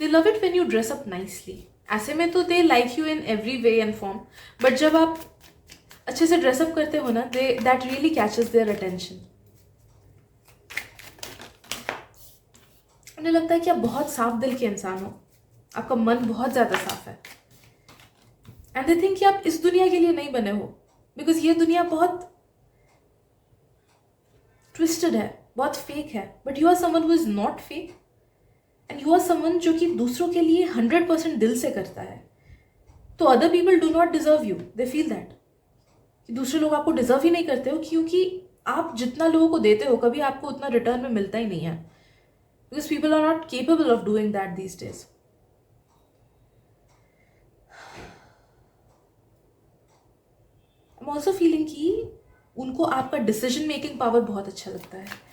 They love it when you dress up nicely. ऐसे में तो they like you in every way and form, but जब आप अच्छे से ड्रेसअप करते हो ना, they that really catches their attention. उन्हें लगता है कि आप बहुत साफ दिल के इंसान हो, आपका मन बहुत ज़्यादा साफ है, एंड दे थिंक कि आप इस दुनिया के लिए नहीं बने हो, बिकॉज ये दुनिया बहुत ट्विस्टेड है, बहुत फेक है, but you are someone who is not fake, and you are someone जो कि दूसरों के लिए 100% दिल से करता है। तो other people do not deserve you, they feel that कि दूसरे लोग आपको डिजर्व ही नहीं करते हो, क्योंकि आप जितना लोगों को देते हो कभी आपको उतना रिटर्न में मिलता ही नहीं है, because people are not capable of doing that these days. I am also feeling कि उनको आपका डिसीजन मेकिंग पावर बहुत अच्छा लगता है।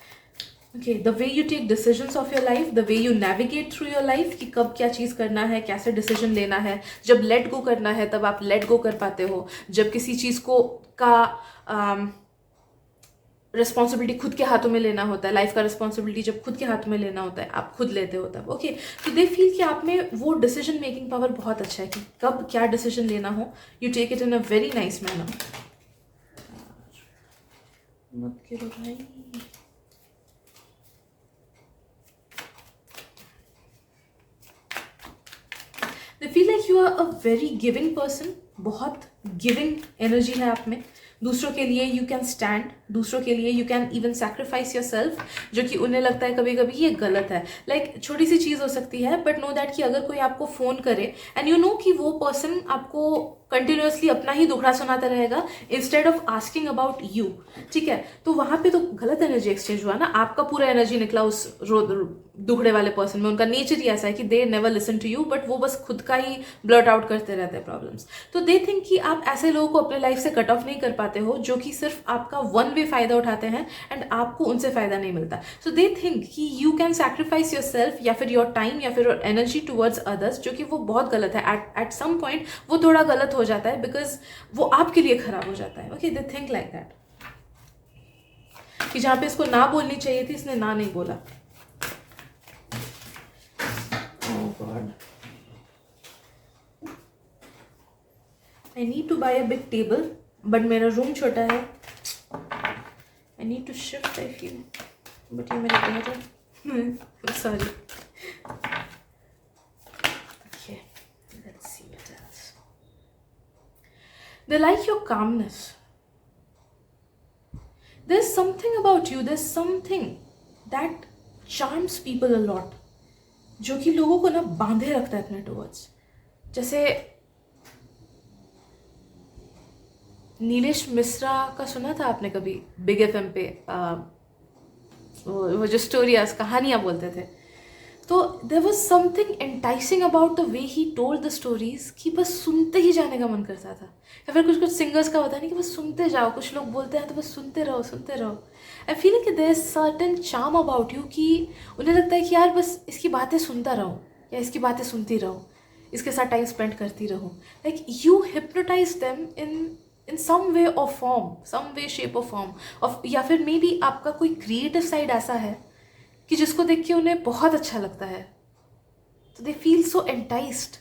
Okay, the way you take decisions of your life, the way you navigate through your life, कि कब क्या चीज़ करना है, कैसे डिसीजन लेना है, जब लेट गो करना है तब आप लेट गो कर पाते हो, जब किसी चीज़ को का रिस्पॉन्सिबिलिटी खुद के हाथों में लेना होता है, लाइफ का रिस्पॉन्सिबिलिटी जब खुद के हाथ में लेना होता है, आप खुद लेते हो तब। ओके, तो दे फील कि आप में वो डिसीजन मेकिंग पावर बहुत अच्छा है कि कब क्या डिसीजन लेना हो, you take it in a very nice manner. मत करो भाई। They feel like you are a very giving person, बहुत गिविंग एनर्जी है आप में, दूसरों के लिए यू कैन स्टैंड, दूसरों के लिए you can even sacrifice your self, जो कि उन्हें लगता है कभी कभी ये गलत है। लाइक छोटी सी चीज़ हो सकती है, बट नो दैट कि अगर कोई आपको फ़ोन करे एंड यू नो कि वो पर्सन आपको कंटिन्यूसली अपना ही दुखड़ा सुनाता रहेगा instead of asking about you, ठीक है, तो वहाँ पे तो गलत एनर्जी एक्सचेंज हुआ ना, आपका पूरा एनर्जी निकला उस दुखड़े वाले पर्सन में। उनका नेचर ही ऐसा है कि they never listen to you, but वो बस खुद का ही ब्लर्ट आउट करते रहते हैं प्रॉब्लम्स। तो दे थिंक कि आप ऐसे लोगों को अपने लाइफ से कट ऑफ नहीं कर पाते हो, जो कि सिर्फ आपका वन वे फायदा उठाते हैं एंड आपको उनसे फायदा नहीं मिलता। सो दे थिंक कि you can sacrifice your self, या फिर योर टाइम, या फिर योर एनर्जी टुवर्ड्स अदर्स, जो कि वो बहुत गलत है। एट सम पॉइंट वो थोड़ा गलत हो जाता है, बिकॉज वो आपके लिए खराब हो जाता है। Okay, they think like that कि जहाँ पे इसको ना बोलनी चाहिए थी, इसने ना नहीं बोला। Oh God. I need to buy a big table, but मेरा रूम छोटा है। I need to shift, I feel, but ये मेरे घर है। Sorry. Okay, let's see what else. They like your calmness. There's something about you, there's something that charms people a lot, जो कि लोगों को ना बांधे रखता है अपने टुवर्ड्स। जैसे नीलेश मिश्रा का सुना था आपने कभी? बिग एफएम पे वो जो स्टोरीज कहानियाँ बोलते थे, तो there was something enticing about the way he told the stories कि बस सुनते ही जाने का मन करता था। या फिर कुछ कुछ सिंगर्स का होता है नहीं कि बस सुनते जाओ, कुछ लोग बोलते हैं तो बस सुनते रहो सुनते रहो। आई फील कि there is certain charm about you कि उन्हें लगता है कि यार बस इसकी बातें सुनता रहो या इसकी बातें सुनती रहो, इसके साथ टाइम स्पेंड करती रहो। Like you hypnotise them in some way of form, some way shape of form of, या फिर मे बी आपका कोई क्रिएटिव साइड ऐसा है कि जिसको देख के उन्हें बहुत अच्छा लगता है, तो they feel so enticed,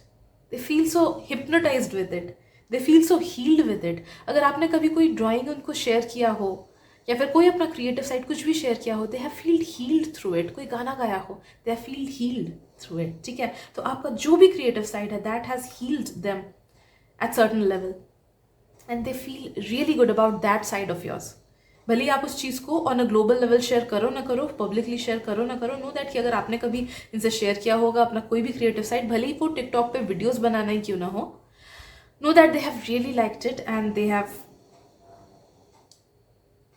they feel so hypnotized with it, they feel so healed with it. अगर आपने कभी कोई ड्राइंग उनको शेयर किया हो या फिर कोई अपना क्रिएटिव साइड कुछ भी शेयर किया हो, they have felt healed through it. कोई गाना गाया हो, they have felt healed through it. ठीक है, तो आपका जो भी क्रिएटिव साइड है that has healed them at certain level and they feel really good about that side of yours. भले ही आप उस चीज़ को on a global level share करो ना करो, पब्लिकली शेयर करो ना करो, नो दैट कि अगर आपने कभी इनसे शेयर किया होगा अपना कोई भी क्रिएटिव साइड, भले ही वो टिकटॉक पे वीडियोस बनाना ही क्यों ना हो, know that they have really liked it and they have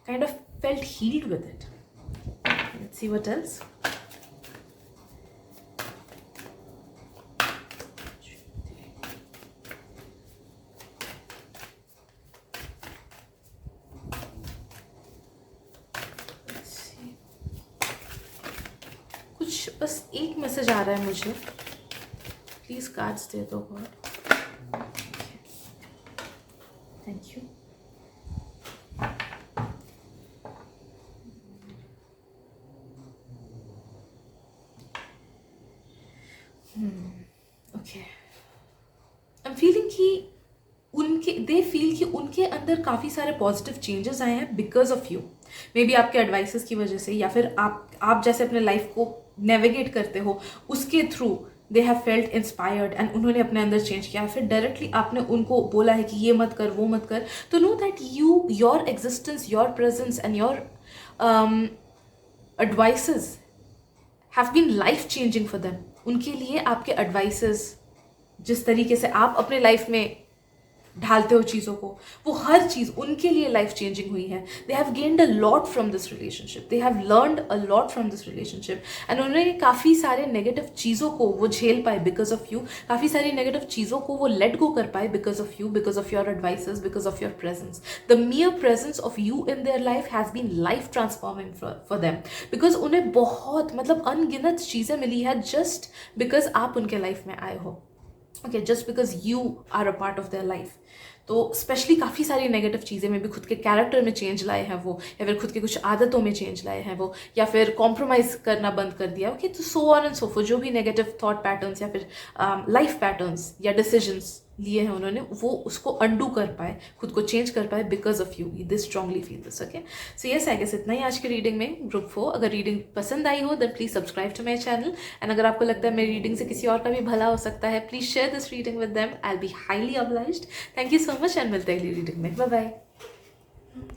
kind of felt healed with it. Let's see what else. कुछ बस एक मैसेज आ रहा है मुझे, प्लीज कार्ड्स दे दो God. Thank you. Okay, I am feeling कि they feel कि उनके अंदर काफ़ी सारे पॉजिटिव चेंजेस आए हैं because of you. May be आपके एडवाइसेस की वजह से, या फिर आप जैसे अपने लाइफ को नेविगेट करते हो उसके through they have felt inspired and उन्होंने अपने अंदर चेंज किया। फिर डायरेक्टली आपने उनको बोला है कि ये मत कर वो मत कर, तो know that your existence, your presence and your advices have been life changing for them. उनके लिए आपके एडवाइसेस, जिस तरीके से आप अपने लाइफ में ढालते हो चीज़ों को, वो हर चीज़ उनके लिए लाइफ चेंजिंग हुई है। They have gained a lot from this relationship, they have learned a lot from this relationship and उन्होंने काफ़ी सारे नेगेटिव चीज़ों को वो झेल पाए बिकॉज ऑफ यू, काफ़ी सारी नेगेटिव चीज़ों को वो लेट गो कर पाए because of you, because of your advices, because of your presence. The mere presence of you in their life has been life transforming for them, because उन्हें बहुत मतलब अनगिनत चीज़ें मिली है जस्ट बिकॉज आप उनके लाइफ में आए हो। Okay, just because you are a part of their life. तो स्पेशली काफ़ी सारी नेगेटिव चीज़ें में भी खुद के कैरेक्टर में चेंज लाए हैं वो, या फिर खुद के कुछ आदतों में चेंज लाए हैं वो, या फिर कॉम्प्रोमाइज़ करना बंद कर दिया। ओके, तो so on and so for, जो भी नेगेटिव थॉट पैटर्न्स या फिर लाइफ पैटर्न्स या डिसीजंस लिए हैं उन्होंने, वो उसको अंडू कर पाए, खुद को चेंज कर पाए because of you. This strongly feel this. Okay, so yes, I guess इतना ही आज की रीडिंग में ग्रुप 4। अगर रीडिंग पसंद आई हो then please subscribe to my channel and अगर आपको लगता है मेरी रीडिंग से किसी और का भी भला हो सकता है, please share this reading with them, I will be highly obliged. Thank you so much and मिलते हैं अगली रीडिंग में। Bye bye.